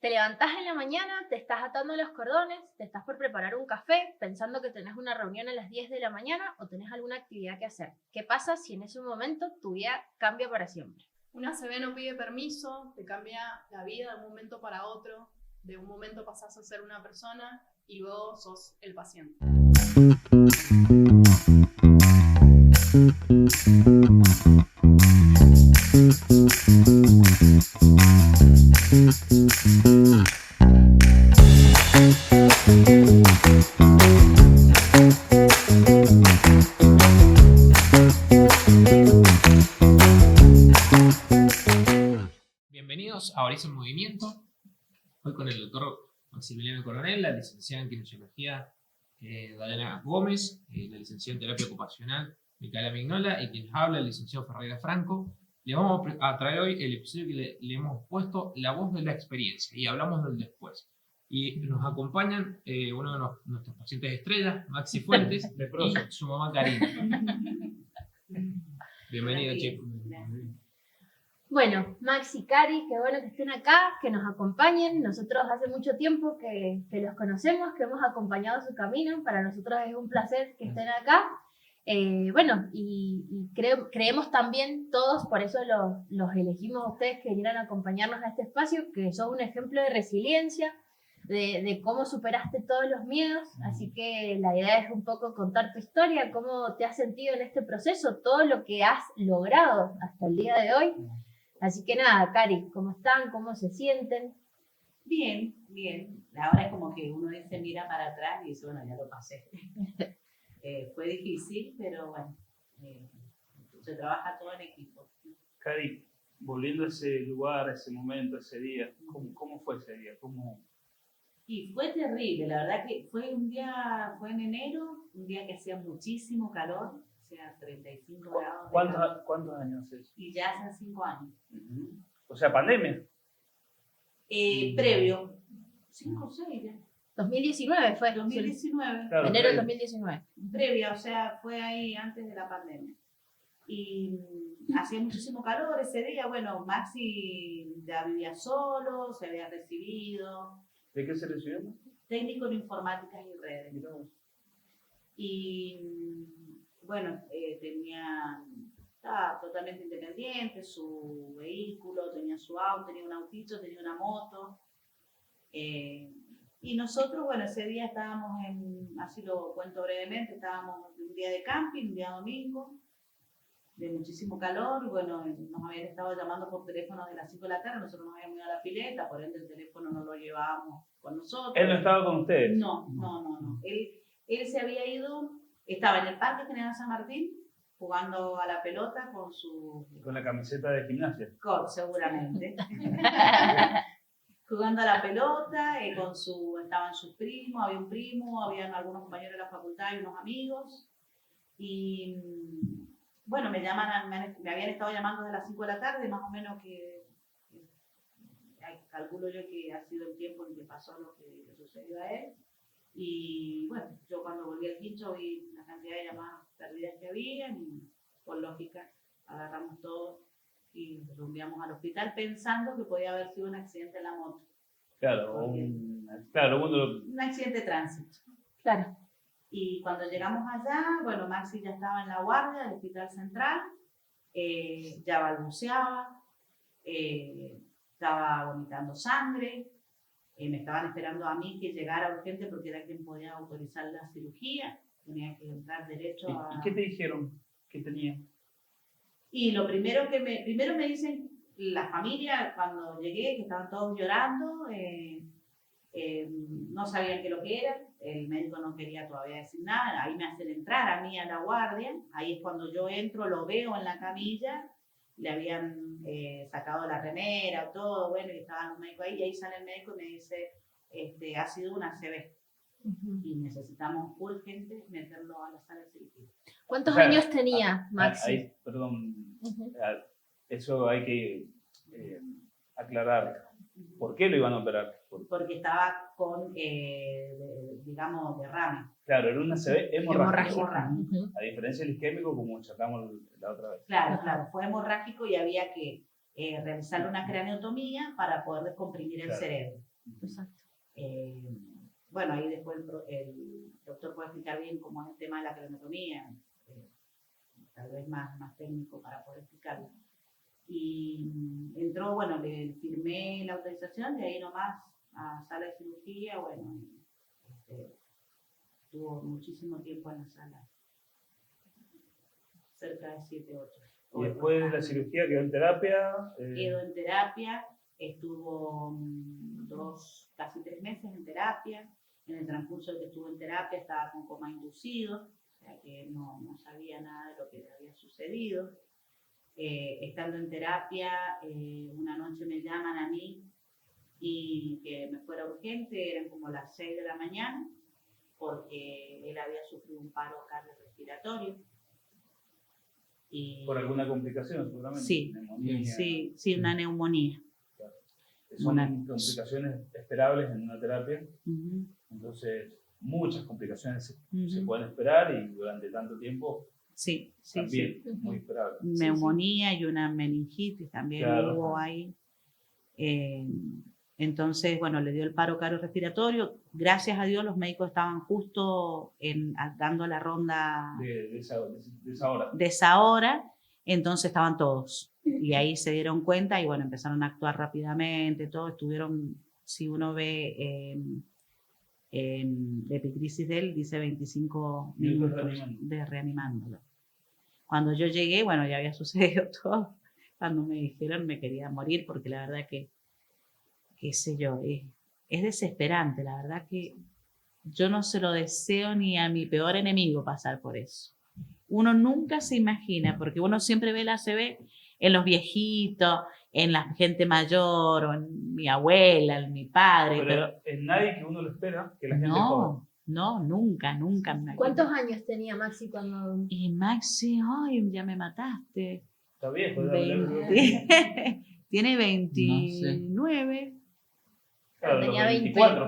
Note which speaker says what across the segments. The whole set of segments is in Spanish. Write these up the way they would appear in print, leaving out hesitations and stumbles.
Speaker 1: Te levantás en la mañana, te estás atando los cordones, te estás por preparar un café pensando que tenés una reunión a las 10 de la mañana o tenés alguna actividad que hacer. ¿Qué pasa si en ese momento tu vida cambia para siempre?
Speaker 2: Una ACV no pide permiso, te cambia la vida de un momento para otro, de un momento pasás a ser una persona y luego sos el paciente.
Speaker 3: Bienvenidos a Horizon Movimiento. Hoy con el doctor Maximiliano Coronel, la licenciada en Kinesiología Dayana Gómez, la licenciada en Terapia Ocupacional Micaela Mignola y quien les habla, el licenciado Ferreira Franco. Le vamos a traer hoy el episodio que le hemos puesto La voz de la experiencia y hablamos del después. Y nos acompañan uno de nuestros pacientes estrellas, Maxi Fuentes, y su mamá Karina. Bienvenido, chicos.
Speaker 1: Bueno, Max y Cari, qué bueno que estén acá, que nos acompañen. Nosotros hace mucho tiempo que los conocemos, que hemos acompañado su camino. Para nosotros es un placer que estén acá. Creemos también todos, por eso los elegimos a ustedes que vinieran a acompañarnos a este espacio, que son un ejemplo de resiliencia, de cómo superaste todos los miedos. Así que la idea es un poco contar tu historia, cómo te has sentido en este proceso, todo lo que has logrado hasta el día de hoy. Así que nada, Cari, ¿cómo están? ¿Cómo se sienten?
Speaker 4: Bien, bien. Ahora es como que uno dice, mira para atrás y dice, bueno, ya lo pasé. Fue difícil, pero bueno, se trabaja todo en equipo.
Speaker 5: Cari, volviendo a ese lugar, a ese momento, a ese día, ¿cómo fue ese día?
Speaker 4: Y fue terrible, la verdad que fue en enero, un día que hacía muchísimo calor, o sea, 35 grados.
Speaker 5: ¿Cuántos años es?
Speaker 4: Y ya hace 5 años.
Speaker 5: O sea, pandemia.
Speaker 4: Previo, 5 o 6 ya.
Speaker 1: 2019 fue.
Speaker 4: 2019.
Speaker 5: Claro,
Speaker 1: Enero del 2019.
Speaker 4: Previa, o sea, fue ahí antes de la pandemia. Y hacía muchísimo calor ese día. Bueno, Maxi ya vivía solo, se había recibido.
Speaker 5: ¿De qué se recibió?
Speaker 4: Técnico en informática y redes. Y bueno, estaba totalmente independiente, su vehículo, tenía su auto, tenía un autito, tenía una moto. Y nosotros, bueno, ese día estábamos así lo cuento brevemente, estábamos un día de camping, un día domingo, de muchísimo calor, y bueno, nos habían estado llamando por teléfono de las 5 de la tarde, nosotros nos habíamos ido a la pileta, por ende el teléfono no lo llevábamos con nosotros.
Speaker 5: ¿Él no estaba con ustedes?
Speaker 4: No. Él se había ido, estaba en el Parque General San Martín, jugando a la pelota
Speaker 5: Con la camiseta de gimnasia.
Speaker 4: Seguramente. Jugando a la pelota, estaban sus primos, había un primo, habían algunos compañeros de la facultad y unos amigos. Y bueno, me habían estado llamando desde las 5 de la tarde, más o menos calculo yo que ha sido el tiempo en que pasó lo que le sucedió a él. Y bueno, yo cuando volví al quincho vi la cantidad de llamadas perdidas que había y por lógica agarramos todo y nos enviamos al hospital pensando que podía haber sido un accidente en la moto.
Speaker 5: Claro, un
Speaker 4: accidente de tránsito.
Speaker 1: Claro.
Speaker 4: Y cuando llegamos allá, bueno, Maxi ya estaba en la guardia del hospital central, ya balbuceaba, estaba vomitando sangre, me estaban esperando a mí que llegara urgente porque era quien podía autorizar la cirugía, tenía que entrar derecho a...
Speaker 5: ¿Y qué te dijeron que tenía?
Speaker 4: Y lo primero me dicen la familia cuando llegué, que estaban todos llorando, no sabían qué lo que era, el médico no quería todavía decir nada, ahí me hacen entrar a mí a la guardia, ahí es cuando yo entro, lo veo en la camilla, le habían sacado la remera o todo, bueno, y estaban los médicos ahí, y ahí sale el médico y me dice, ha sido una ACV. Y necesitamos urgente meterlo a la sala de cirugía.
Speaker 1: ¿Cuántos años tenía Maxi?
Speaker 5: Eso hay que aclarar. ¿Por qué lo iban a operar?
Speaker 4: Porque estaba con, digamos, derrame.
Speaker 5: Claro, era una ACV hemorrágica.
Speaker 4: Hemorrágico.
Speaker 5: A diferencia del isquémico, como charlamos la otra vez.
Speaker 4: Claro, fue hemorrágico y había que realizarle una craneotomía para poder descomprimir el cerebro.
Speaker 1: Exacto.
Speaker 4: Bueno, ahí después el doctor puede explicar bien cómo es el tema de la craneotomía, tal vez más técnico para poder explicarlo. Y entró, bueno, le firmé la autorización, de ahí nomás a sala de cirugía, bueno, estuvo muchísimo tiempo en la sala, cerca de 7, 8.
Speaker 5: Y después de la cirugía quedó en terapia.
Speaker 4: Quedó en terapia, estuvo casi 3 meses en terapia. En el transcurso de que estuvo en terapia estaba con coma inducido, o sea que no sabía nada de lo que le había sucedido. Estando en terapia, una noche me llaman a mí y que me fuera urgente, eran como las 6 de la mañana, porque él había sufrido un paro cardiorrespiratorio.
Speaker 5: ¿Por alguna complicación, seguramente?
Speaker 4: Sí,
Speaker 5: neumonía.
Speaker 4: Sí, una neumonía.
Speaker 5: Claro. Son complicaciones esperables en una terapia.
Speaker 4: Uh-huh.
Speaker 5: Entonces, muchas complicaciones se pueden esperar y durante tanto tiempo también muy esperable.
Speaker 4: Neumonía y una meningitis también hubo ahí. Entonces, bueno, le dio el paro cardiorrespiratorio. Gracias a Dios los médicos estaban justo dando la ronda
Speaker 5: de esa hora.
Speaker 4: De esa hora, entonces estaban todos. Y ahí se dieron cuenta y bueno, empezaron a actuar rápidamente. Todos estuvieron, si uno ve la epicrisis de él, dice 25 minutos de reanimándolo. Cuando yo llegué, bueno, ya había sucedido todo. Cuando me dijeron me quería morir porque la verdad que qué sé yo, es desesperante, la verdad que yo no se lo deseo ni a mi peor enemigo pasar por eso. Uno nunca se imagina, porque uno siempre ve la ACV en los viejitos, en la gente mayor, o en mi abuela, en mi padre.
Speaker 5: Pero en nadie que uno lo espera, que la gente joven.
Speaker 4: No, nunca.
Speaker 1: ¿Cuántos años tenía Maxi cuando...?
Speaker 4: Y Maxi, ay, ya me mataste.
Speaker 5: Está viejo.
Speaker 4: Tiene 29.
Speaker 5: Claro,
Speaker 1: tenía
Speaker 5: 24.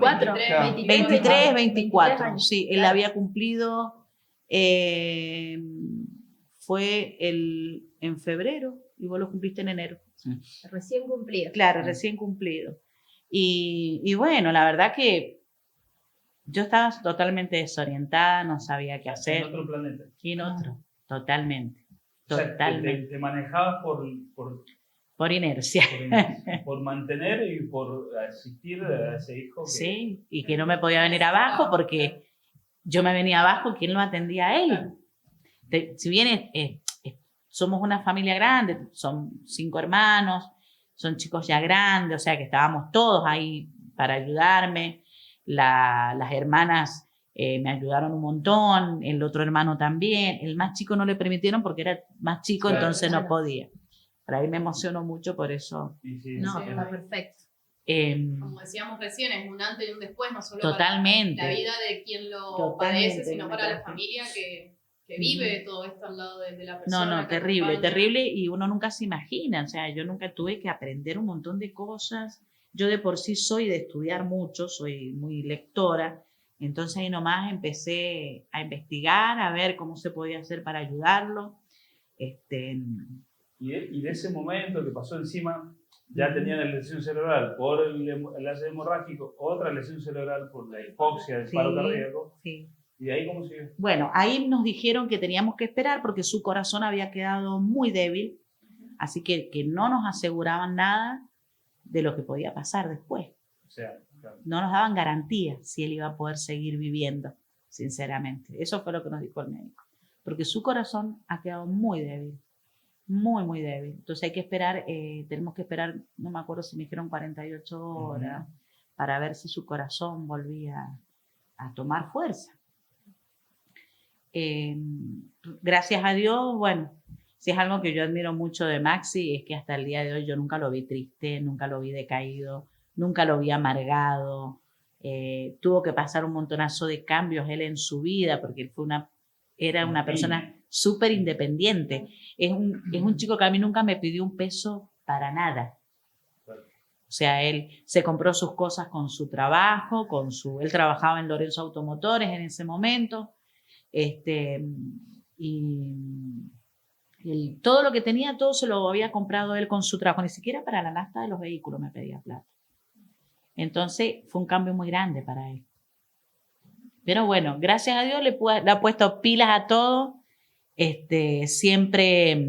Speaker 4: 23, 24.
Speaker 1: años.
Speaker 4: Sí, él había cumplido, fue en febrero y vos lo cumpliste en enero.
Speaker 1: Recién cumplido.
Speaker 4: Claro, recién cumplido. Y bueno, la verdad que yo estaba totalmente desorientada, no sabía qué hacer.
Speaker 5: En otro planeta.
Speaker 4: Y en otro, totalmente.
Speaker 5: O sea, te manejabas por
Speaker 4: inercia.
Speaker 5: Por mantener y por asistir a ese hijo.
Speaker 4: Sí, y que no me podía venir abajo porque yo me venía abajo, ¿quién lo atendía a él? Si bien somos una familia grande, son 5 hermanos, son chicos ya grandes, o sea que estábamos todos ahí para ayudarme. Las hermanas me ayudaron un montón, el otro hermano también. El más chico no le permitieron porque era más chico, claro, entonces no podía. Pero ahí me emociono mucho por eso.
Speaker 1: Está perfecto.
Speaker 2: Como decíamos recién, es un antes y un después, no solo
Speaker 4: totalmente.
Speaker 2: para la vida de quien lo padece, sino para la familia que vive todo esto al lado de la persona.
Speaker 4: No, terrible. Y uno nunca se imagina. O sea, yo nunca tuve que aprender un montón de cosas. Yo de por sí soy de estudiar mucho, soy muy lectora. Entonces ahí nomás empecé a investigar, a ver cómo se podía hacer para ayudarlo.
Speaker 5: Y de ese momento que pasó encima, ya tenía la lesión cerebral por el ácido hemorrágico, otra lesión cerebral por la hipoxia del paro cardíaco.
Speaker 4: Sí.
Speaker 5: ¿Y de ahí cómo siguió?
Speaker 4: Bueno, ahí nos dijeron que teníamos que esperar porque su corazón había quedado muy débil, así que no nos aseguraban nada de lo que podía pasar después.
Speaker 5: O sea, claro.
Speaker 4: No nos daban garantía si él iba a poder seguir viviendo, sinceramente. Eso fue lo que nos dijo el médico, porque su corazón ha quedado muy débil. Muy, muy débil. Entonces hay que esperar, tenemos que esperar, no me acuerdo si me dijeron 48 horas, para ver si su corazón volvía a tomar fuerza. Gracias a Dios, bueno, si es algo que yo admiro mucho de Maxi, es que hasta el día de hoy yo nunca lo vi triste, nunca lo vi decaído, nunca lo vi amargado. Tuvo que pasar un montonazo de cambios él en su vida, porque él era una persona súper independiente. Es un chico que a mí nunca me pidió un peso para nada. O sea, él se compró sus cosas con su trabajo, él trabajaba en Lorenzo Automotores en ese momento, y todo lo que tenía, todo se lo había comprado él con su trabajo, ni siquiera para la nafta de los vehículos me pedía plata. Entonces fue un cambio muy grande para él. Pero bueno, gracias a Dios le ha puesto pilas a todo. Siempre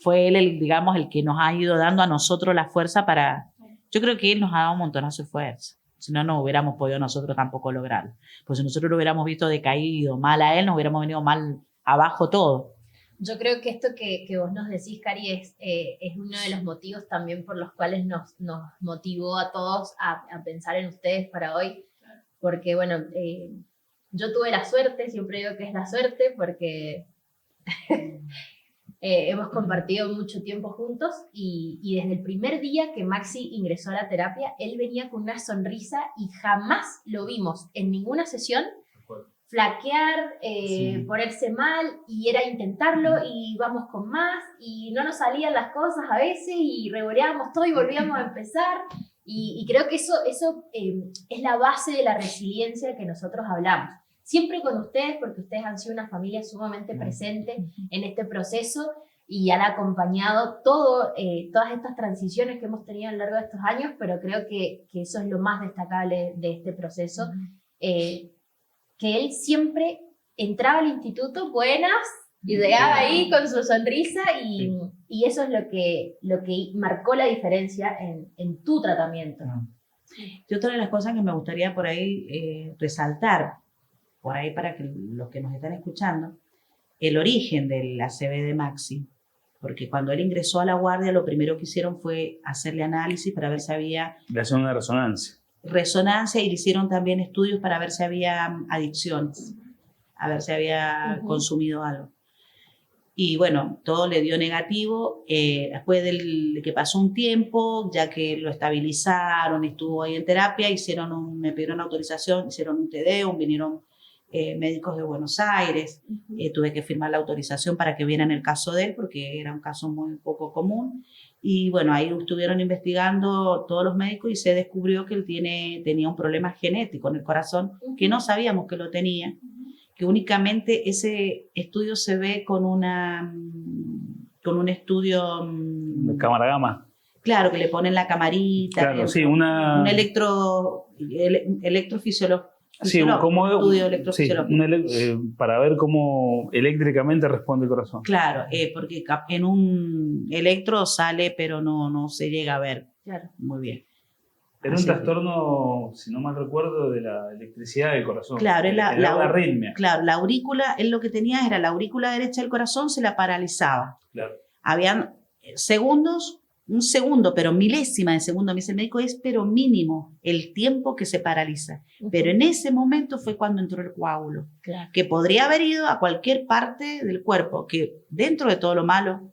Speaker 4: fue él, digamos, el que nos ha ido dando a nosotros la fuerza para... Yo creo que él nos ha dado un montonazo de fuerza. Si no, no hubiéramos podido nosotros tampoco lograrlo. Pues si nosotros lo hubiéramos visto decaído, mal a él, nos hubiéramos venido mal abajo todo.
Speaker 1: Yo creo que esto que vos nos decís, Cari, es uno de los motivos también por los cuales nos motivó a todos a pensar en ustedes para hoy. Porque, bueno, yo tuve la suerte, siempre digo que es la suerte, porque hemos compartido mucho tiempo juntos y desde el primer día que Maxi ingresó a la terapia, él venía con una sonrisa y jamás lo vimos en ninguna sesión flaquear, ponerse mal, y era intentarlo y vamos con más y no nos salían las cosas a veces y revoleábamos todo y volvíamos a empezar. Y creo que eso es la base de la resiliencia que nosotros hablamos. Siempre con ustedes, porque ustedes han sido una familia sumamente presente en este proceso y han acompañado todas estas transiciones que hemos tenido a lo largo de estos años, pero creo que eso es lo más destacable de este proceso. Que él siempre entraba al instituto buenas y llegaba ahí con su sonrisa y eso es lo que marcó la diferencia en tu tratamiento.
Speaker 4: Y otra de las cosas que me gustaría por ahí resaltar, por ahí para que los que nos están escuchando, el origen del ACV de Maxi, porque cuando él ingresó a la guardia lo primero que hicieron fue hacerle análisis para ver si había...
Speaker 5: Le hacen una resonancia
Speaker 4: Y le hicieron también estudios para ver si había adicciones, a ver si había consumido algo. Y bueno, todo le dio negativo. Después de que pasó un tiempo, ya que lo estabilizaron, estuvo ahí en terapia, me pidieron autorización, hicieron un TDO, vinieron médicos de Buenos Aires, tuve que firmar la autorización para que vieran el caso de él, porque era un caso muy poco común. Y bueno, ahí estuvieron investigando todos los médicos y se descubrió que él tenía un problema genético en el corazón, que no sabíamos que lo tenía, que únicamente ese estudio se ve con un estudio...
Speaker 5: De cámara gamma.
Speaker 4: Claro, que le ponen la camarita.
Speaker 5: Claro, sí,
Speaker 4: un electrofisiológico.
Speaker 5: Sí, para ver cómo eléctricamente responde el corazón.
Speaker 4: Claro, porque en un electro sale, pero no se llega a ver.
Speaker 1: Claro.
Speaker 4: Muy bien.
Speaker 5: Era un trastorno, si no mal recuerdo, de la electricidad del corazón.
Speaker 4: Claro,
Speaker 5: la arritmia.
Speaker 4: Claro, la aurícula, él lo que tenía era la aurícula derecha del corazón, se la paralizaba.
Speaker 5: Claro.
Speaker 4: Habían segundos, un segundo, pero milésima de segundo, me dice el médico, es pero mínimo el tiempo que se paraliza. Pero en ese momento fue cuando entró el coágulo, que podría haber ido a cualquier parte del cuerpo, que dentro de todo lo malo,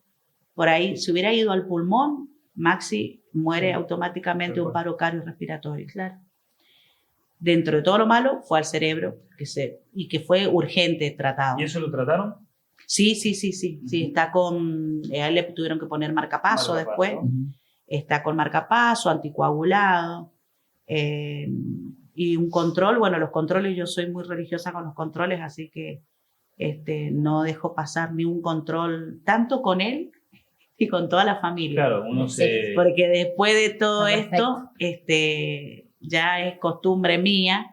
Speaker 4: por ahí, si hubiera ido al pulmón, Maxi muere automáticamente de un paro cardiorrespiratorio.
Speaker 1: Claro.
Speaker 4: Dentro de todo lo malo, fue al cerebro, y que fue urgente tratado.
Speaker 5: ¿Y eso lo trataron?
Speaker 4: Sí, está con... A él le tuvieron que poner marcapaso después. Está con marcapaso, anticoagulado. Y un control, bueno, los controles, yo soy muy religiosa con los controles, así que no dejo pasar ni un control, tanto con él y con toda la familia.
Speaker 5: Claro, uno se...
Speaker 4: Porque después de todo esto, ya es costumbre mía,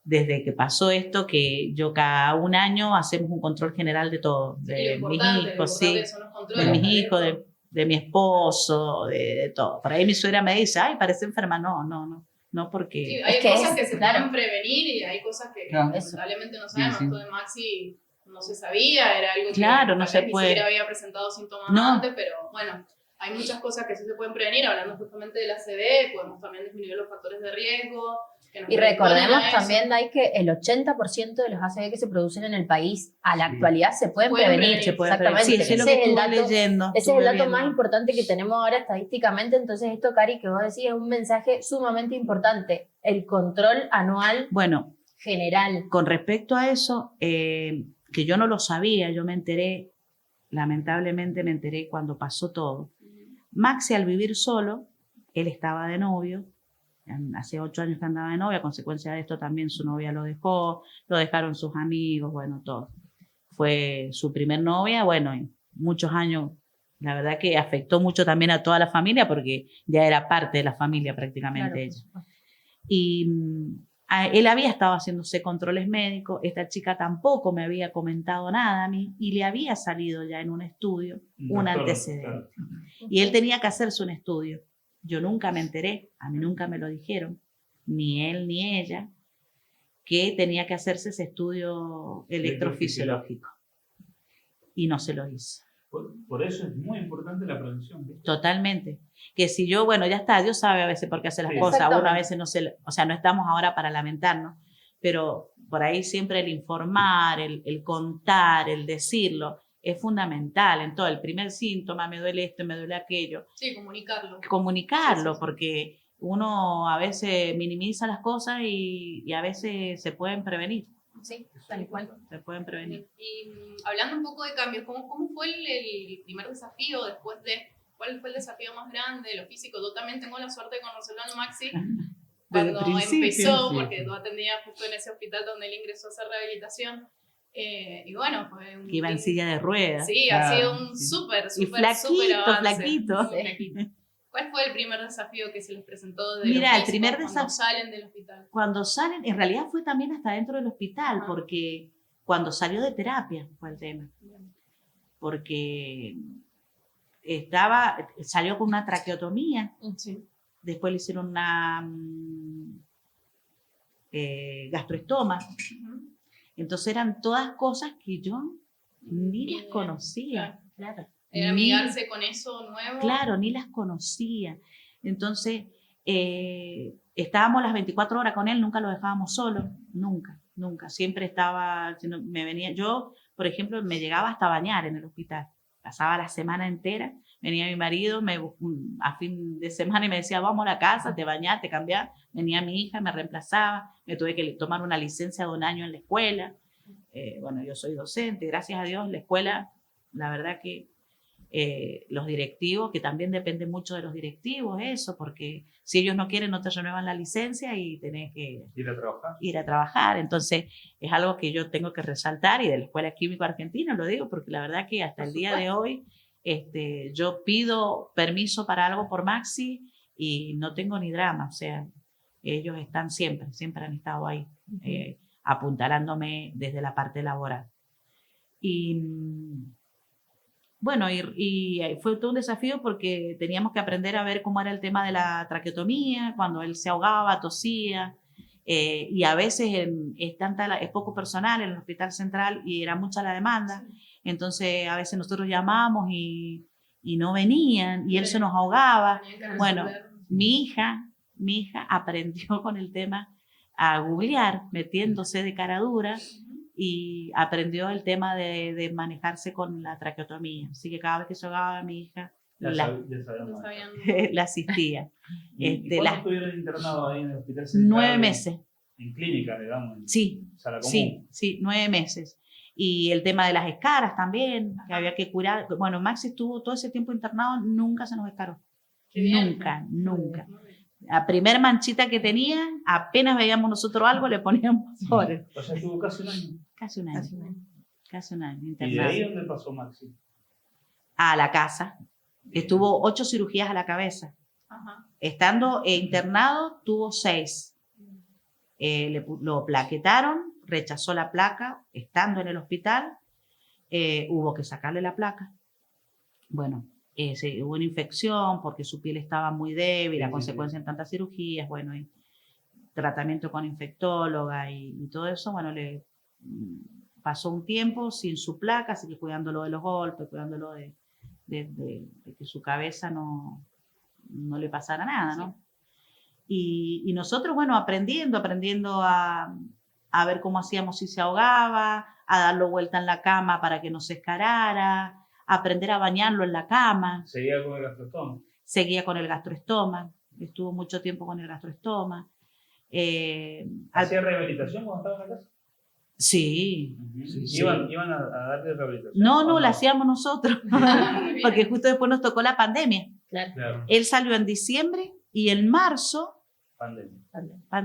Speaker 4: desde que pasó esto, que yo cada un año hacemos un control general de todo, de mis hijos, de mi esposo, de todo. Por ahí mi suegra me dice, ay, parece enferma. No, porque...
Speaker 2: Sí, hay cosas que se pueden prevenir y hay cosas que lamentablemente no sabemos. Esto de Maxi no se sabía, era algo que
Speaker 4: no se puede.
Speaker 2: Ni siquiera había presentado síntomas antes, pero bueno, hay muchas cosas que sí se pueden prevenir. Hablando justamente de la ACV, podemos también disminuir los factores de riesgo.
Speaker 1: Y recordemos también, Dai, que el 80% de los ACV que se producen en el país a la actualidad se pueden prevenir. Exactamente.
Speaker 4: Sí, ese es el
Speaker 1: dato más importante que tenemos ahora estadísticamente. Entonces esto, Cari, que vos decís, es un mensaje sumamente importante. El control anual general.
Speaker 4: Con respecto a eso, que yo no lo sabía, yo me enteré, lamentablemente me enteré cuando pasó todo. Maxi, al vivir solo, él estaba de novio. Hace 8 años que andaba de novia, a consecuencia de esto también su novia lo dejó, lo dejaron sus amigos, bueno, todo. Fue su primer novia, bueno, y muchos años La verdad que afectó mucho también a toda la familia porque ya era parte de la familia prácticamente
Speaker 1: Claro,
Speaker 4: ella.
Speaker 1: por supuesto.
Speaker 4: Y él había estado haciéndose controles médicos, esta chica tampoco me había comentado nada a mí y le había salido ya en un estudio un
Speaker 5: Trastorno,
Speaker 4: antecedente.
Speaker 5: claro.
Speaker 4: Y él tenía que hacerse un estudio. Yo nunca me enteré, a mí nunca me lo dijeron, ni él ni ella, que tenía que hacerse ese estudio electrofisiológico. Y no se lo hizo.
Speaker 5: Por eso es muy importante la prevención. ¿Viste?
Speaker 4: Totalmente. Que si yo, bueno, ya está, Dios sabe a veces por qué hace las
Speaker 5: Sí.
Speaker 4: cosas, uno a
Speaker 1: Exactamente.
Speaker 4: veces no se, o sea, no estamos ahora para lamentarnos, pero por ahí siempre el informar, el contar, el decirlo, es fundamental en todo. El primer síntoma, me duele esto, me duele aquello,
Speaker 2: Sí, comunicarlo.
Speaker 4: comunicarlo,
Speaker 2: Sí, sí, sí.
Speaker 4: porque uno a veces minimiza las cosas y a veces se pueden prevenir,
Speaker 1: Sí, tal cual.
Speaker 4: se pueden prevenir.
Speaker 2: Y hablando un poco de cambios, ¿cómo fue el primer desafío después de, cuál fue el desafío más grande, lo físico? Yo también tengo la suerte de conocerlo a Maxi
Speaker 4: Desde
Speaker 2: cuando
Speaker 4: el principio,
Speaker 2: empezó,
Speaker 5: sí.
Speaker 2: porque yo atendía justo en ese hospital donde él ingresó a hacer rehabilitación. Y bueno, fue un...
Speaker 4: Que iba en silla de ruedas.
Speaker 2: Sí,
Speaker 5: Ah,
Speaker 2: ha sido un
Speaker 5: sí.
Speaker 2: súper,
Speaker 4: Y
Speaker 2: súper, súper avance.
Speaker 4: flaquito.
Speaker 2: Muy flaquito. ¿Cuál fue el primer desafío que se les presentó desde
Speaker 4: Mira,
Speaker 2: lo
Speaker 4: el
Speaker 2: físico
Speaker 4: primer
Speaker 2: cuando
Speaker 4: desafío-
Speaker 2: salen del hospital?
Speaker 4: Cuando salen, en realidad fue también hasta dentro del hospital,
Speaker 2: Ajá.
Speaker 4: porque cuando salió de terapia fue el tema, porque salió con una traqueotomía,
Speaker 2: Sí.
Speaker 4: después le hicieron una gastroestoma, entonces eran todas cosas que yo ni las
Speaker 2: Bien,
Speaker 4: conocía,
Speaker 1: Claro.
Speaker 2: Era
Speaker 4: Ni-
Speaker 2: amigarse con eso nuevo.
Speaker 4: claro, ni las conocía. Entonces, estábamos las 24 horas con él, nunca lo dejábamos solo, nunca, nunca. Siempre estaba, me venía, yo, por ejemplo, me llegaba hasta bañar en el hospital. Pasaba la semana entera, venía mi marido a fin de semana y me decía, vamos a la casa, te bañás, te cambiás. Venía mi hija, me reemplazaba, me tuve que tomar una licencia de un año en la escuela. Bueno, yo soy docente, gracias a Dios, la escuela, la verdad que los directivos, que también depende mucho de los directivos, eso, porque si ellos no quieren, no te renuevan la licencia y tenés que
Speaker 5: Ir a trabajar.
Speaker 4: ir a trabajar. Entonces, es algo que yo tengo que resaltar y de la Escuela Químico Argentina lo digo, porque la verdad que hasta el día de hoy yo pido permiso para algo por Maxi y no tengo ni drama, o sea, ellos están siempre, siempre han estado ahí, apuntalándome desde la parte laboral. Y bueno, y fue todo un desafío porque teníamos que aprender a ver cómo era el tema de la traqueotomía, cuando él se ahogaba, tosía, y a veces es poco personal en el hospital central y era mucha la demanda, entonces a veces nosotros llamamos y no venían y él se nos ahogaba.
Speaker 2: Tenían que
Speaker 4: Bueno,
Speaker 2: resolver.
Speaker 4: mi hija aprendió con el tema a googlear, metiéndose de cara dura, y aprendió el tema de manejarse con la traqueotomía. Así que cada vez que se ahogaba mi hija,
Speaker 5: Ya sabemos.
Speaker 2: No sabían.
Speaker 4: la asistía.
Speaker 5: ¿Y cuánto estuvieron internados ahí en el hospital central?
Speaker 4: 9 meses.
Speaker 5: En clínica, digamos. En
Speaker 4: Sí,
Speaker 5: sala común.
Speaker 4: sí, 9 meses. Y el tema de las escaras también, que había que curar. Bueno, Maxi estuvo todo ese tiempo internado, nunca se nos escaró.
Speaker 2: Qué bien.
Speaker 4: Nunca. La primer manchita que tenía, apenas veíamos nosotros algo, le poníamos flores.
Speaker 5: O sea, estuvo casi un año.
Speaker 4: Casi un año. Casi un año
Speaker 5: ¿Y de
Speaker 4: internado.
Speaker 5: ahí dónde pasó Maxi?
Speaker 4: A la casa. Estuvo 8 cirugías a la cabeza.
Speaker 2: Ajá.
Speaker 4: Estando internado, tuvo 6. Lo plaquetaron, rechazó la placa, estando en el hospital, hubo que sacarle la placa. Bueno, hubo una infección porque su piel estaba muy débil,
Speaker 5: Sí,
Speaker 4: a
Speaker 5: sí,
Speaker 4: consecuencia de tantas cirugías, bueno, y tratamiento con infectóloga y todo eso, bueno, le pasó un tiempo sin su placa, así que cuidándolo de los golpes, cuidándolo de que su cabeza no le pasara nada, ¿no? Y nosotros, bueno, aprendiendo a ver cómo hacíamos si se ahogaba, a darlo vuelta en la cama para que no se escarara, aprender a bañarlo en la cama.
Speaker 5: Seguía con el gastrostoma.
Speaker 4: Seguía con el gastroestoma, estuvo mucho tiempo con el gastroestoma.
Speaker 5: ¿Hacía rehabilitación cuando estaba en la casa?
Speaker 4: Sí.
Speaker 3: Sí.
Speaker 5: ¿Iban a darle rehabilitación?
Speaker 4: No, la hacíamos nosotros, porque justo después nos tocó la pandemia.
Speaker 5: Claro.
Speaker 4: Él salió en diciembre y en marzo
Speaker 5: Pandemia.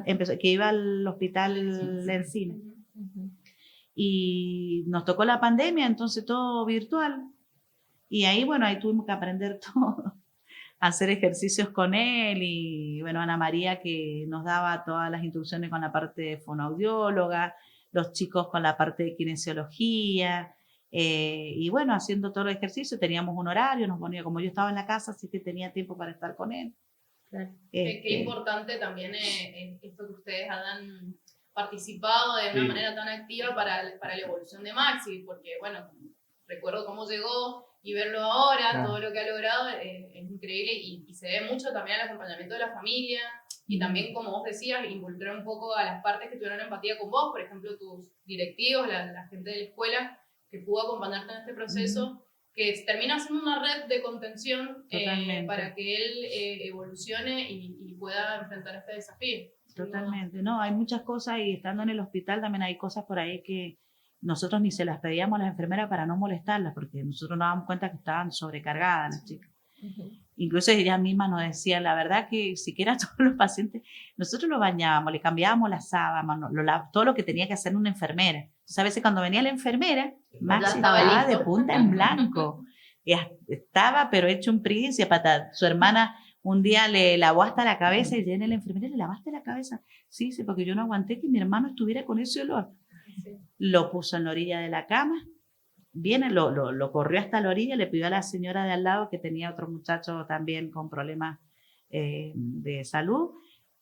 Speaker 4: empezó, que iba al hospital de Encina. Y nos tocó la pandemia, entonces todo virtual. Y ahí, bueno, ahí tuvimos que aprender todo, hacer ejercicios con él y, bueno, Ana María que nos daba todas las instrucciones con la parte de fonoaudióloga, los chicos con la parte de kinesiología, y bueno, haciendo todo el ejercicio, teníamos un horario, nos ponía, como yo estaba en la casa, así que tenía tiempo para estar con él.
Speaker 1: Claro.
Speaker 2: Qué importante también esto que ustedes han participado de una manera tan activa para la evolución de Maxi, porque bueno, recuerdo cómo llegó y verlo ahora, todo lo que ha logrado es increíble y se ve mucho también el acompañamiento de la familia y también, como vos decías, involucrar un poco a las partes que tuvieron empatía con vos, por ejemplo, tus directivos, la gente de la escuela que pudo acompañarte en este proceso, que termina siendo una red de contención para que él evolucione y pueda enfrentar este desafío.
Speaker 4: Totalmente, no, hay muchas cosas y estando en el hospital también hay cosas por ahí que nosotros ni se las pedíamos a las enfermeras para no molestarlas, porque nosotros nos damos cuenta que estaban sobrecargadas las chicas. Incluso ellas mismas nos decían, la verdad que siquiera todos los pacientes, nosotros los bañábamos, le cambiábamos las sábanas, todo lo que tenía que hacer una enfermera. Entonces a veces cuando venía la enfermera, Maxi estaba de punta en blanco. Estaba pero hecho un príncipe, su hermana un día le lavó hasta la cabeza y viene la enfermera, ¿le lavaste la cabeza? Sí, sí, porque yo no aguanté que mi hermano estuviera con ese olor. Sí. Lo puso en la orilla de la cama, viene, lo corrió hasta la orilla, le pidió a la señora de al lado que tenía otro muchacho también con problemas de salud,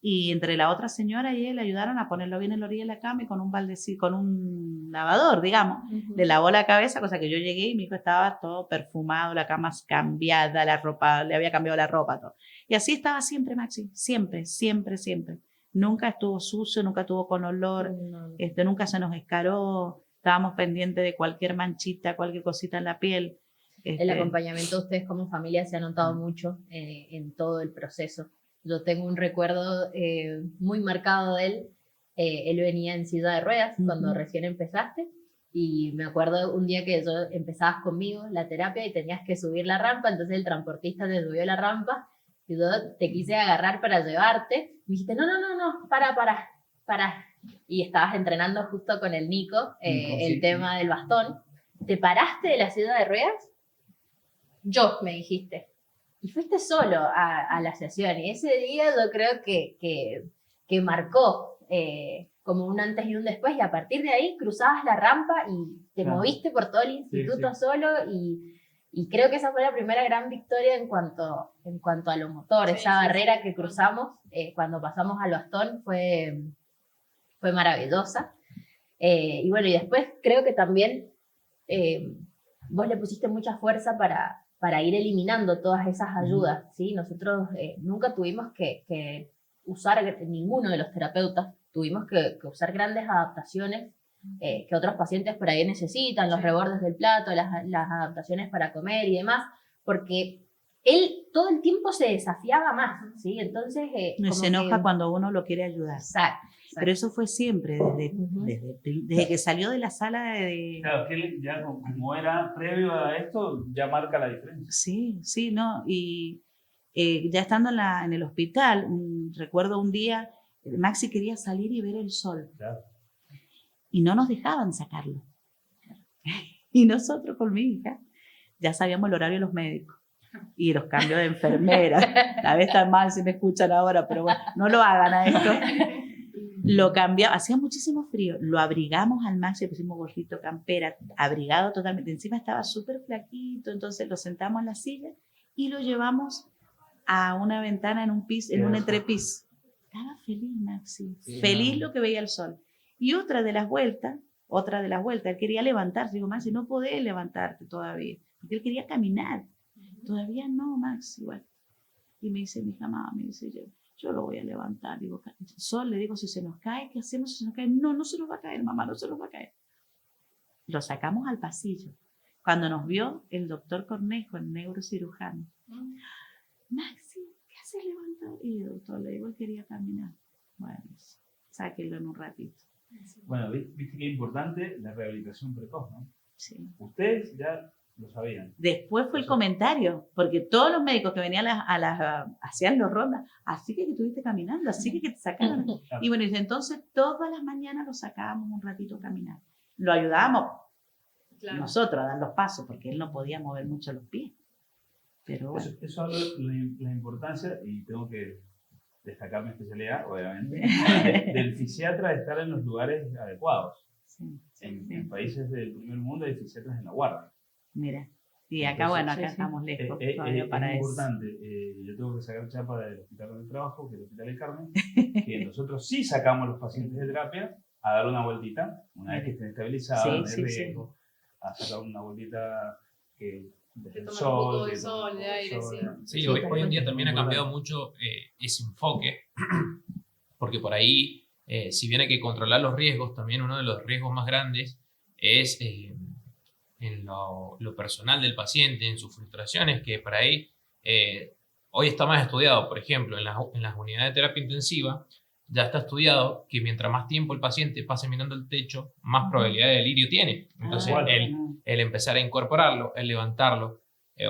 Speaker 4: y entre la otra señora y él le ayudaron a ponerlo bien en la orilla de la cama y con un baldecito, con un lavador, digamos, le lavó la cabeza, cosa que yo llegué y mi hijo estaba todo perfumado, la cama cambiada, la ropa, le había cambiado la ropa, todo. Y así estaba siempre Maxi, siempre, siempre, siempre. Nunca estuvo sucio, nunca estuvo con olor, nunca se nos escaró, estábamos pendientes de cualquier manchita, cualquier cosita en la piel.
Speaker 1: El acompañamiento de ustedes como familia se ha notado mucho en todo el proceso. Yo tengo un recuerdo muy marcado de él. Él venía en silla de ruedas cuando recién empezaste, y me acuerdo un día que empezabas conmigo la terapia y tenías que subir la rampa, entonces el transportista te subió la rampa y yo te quise agarrar para llevarte. Me dijiste, no, para. Y estabas entrenando justo con el Nico el tema del bastón. ¿Te paraste de la silla de ruedas? Yo, me dijiste. Y fuiste solo a la sesión. Y ese día yo creo que marcó como un antes y un después. Y a partir de ahí cruzabas la rampa y te moviste por todo el instituto solo. Y creo que esa fue la primera gran victoria en cuanto a lo motor. Esa barrera que cruzamos cuando pasamos al bastón fue maravillosa. Y bueno, y después creo que también vos le pusiste mucha fuerza para ir eliminando todas esas ayudas, ¿sí? Nosotros nunca tuvimos que usar, ninguno de los terapeutas, tuvimos que usar grandes adaptaciones que otros pacientes por ahí necesitan, los rebordes del plato, las adaptaciones para comer y demás, porque él todo el tiempo se desafiaba más, ¿sí? Entonces...
Speaker 4: se enoja cuando uno lo quiere ayudar.
Speaker 1: Exacto.
Speaker 4: Pero eso fue siempre, desde que salió de la sala de...
Speaker 5: Claro, que ya como era previo a esto, ya marca la diferencia.
Speaker 4: Sí, ¿no? Y ya estando en el hospital, recuerdo un día, Maxi quería salir y ver el sol.
Speaker 5: Claro.
Speaker 4: Y no nos dejaban sacarlo. Y nosotros con mi hija ya sabíamos el horario de los médicos y los cambios de enfermera. La vez tan mal si me escuchan ahora, pero bueno, no lo hagan a esto. Lo cambiamos, hacía muchísimo frío, lo abrigamos al Maxi, le pusimos gorrito, campera, abrigado totalmente, encima estaba súper flaquito, entonces lo sentamos en la silla y lo llevamos a una ventana en un piso, en un entrepiso. Estaba feliz Maxi, feliz lo que veía el sol. Y otra de las vueltas, él quería levantarse, digo, Maxi, no podés levantarte todavía, porque él quería caminar. Todavía no, Maxi, bueno. Y me dice mi hija, mamá, me dice yo lo voy a levantar. Digo, Sol, le digo, si se nos cae, ¿qué hacemos si se nos cae? No se nos va a caer, mamá, no se nos va a caer. Lo sacamos al pasillo. Cuando nos vio el doctor Cornejo, el neurocirujano, Maxi, ¿qué haces levantado? Y el doctor le digo, él quería caminar. Bueno, sáquenlo en un ratito.
Speaker 5: Bueno, viste que es importante la rehabilitación precoz, ¿no?
Speaker 4: Sí.
Speaker 5: Ustedes ya lo sabían.
Speaker 4: Después fue el comentario, porque todos los médicos que venían hacían los rondas, así que estuviste caminando, así que te sacaron. Y bueno, y entonces todas las mañanas lo sacábamos un ratito a caminar. Lo ayudábamos.
Speaker 2: Claro.
Speaker 4: nosotros a dar los pasos, porque él no podía mover mucho los pies. Pero bueno.
Speaker 5: Eso habla de la importancia, y tengo que destacar mi especialidad, obviamente, del fisiatra de estar en los lugares adecuados.
Speaker 4: Sí,
Speaker 5: En países del primer mundo hay fisiatras en la guardia.
Speaker 4: mira. Y acá,
Speaker 5: Entonces,
Speaker 4: bueno, acá
Speaker 1: sí, sí.
Speaker 4: estamos lejos
Speaker 5: Es
Speaker 4: todavía para eso.
Speaker 5: importante. Yo tengo que sacar chapa del hospital donde trabajo, que es el Hospital del Carmen, que nosotros sí sacamos a los pacientes de terapia a dar una vueltita, una vez que estén estabilizados,
Speaker 4: Sí,
Speaker 5: no hay
Speaker 4: sí, sí.
Speaker 5: riesgo, a sacar una vueltita que desde el
Speaker 2: tomen un
Speaker 5: sol,
Speaker 2: poco de
Speaker 5: que
Speaker 2: sol,
Speaker 5: tomen
Speaker 2: de aire,
Speaker 5: sol,
Speaker 2: sí.
Speaker 3: Sí,
Speaker 1: Sí,
Speaker 3: hoy en día
Speaker 5: es
Speaker 3: también ha
Speaker 5: muy
Speaker 3: cambiado
Speaker 5: importante.
Speaker 3: mucho ese enfoque, porque por ahí, si bien hay que controlar los riesgos, también uno de los riesgos más grandes es en lo personal del paciente, en sus frustraciones, que por ahí hoy está más estudiado, por ejemplo, en las unidades de terapia intensiva, ya está estudiado que mientras más tiempo el paciente pase mirando el techo, más probabilidad de delirio tiene. Entonces,
Speaker 5: Ah,
Speaker 3: el empezar a incorporarlo, el levantarlo.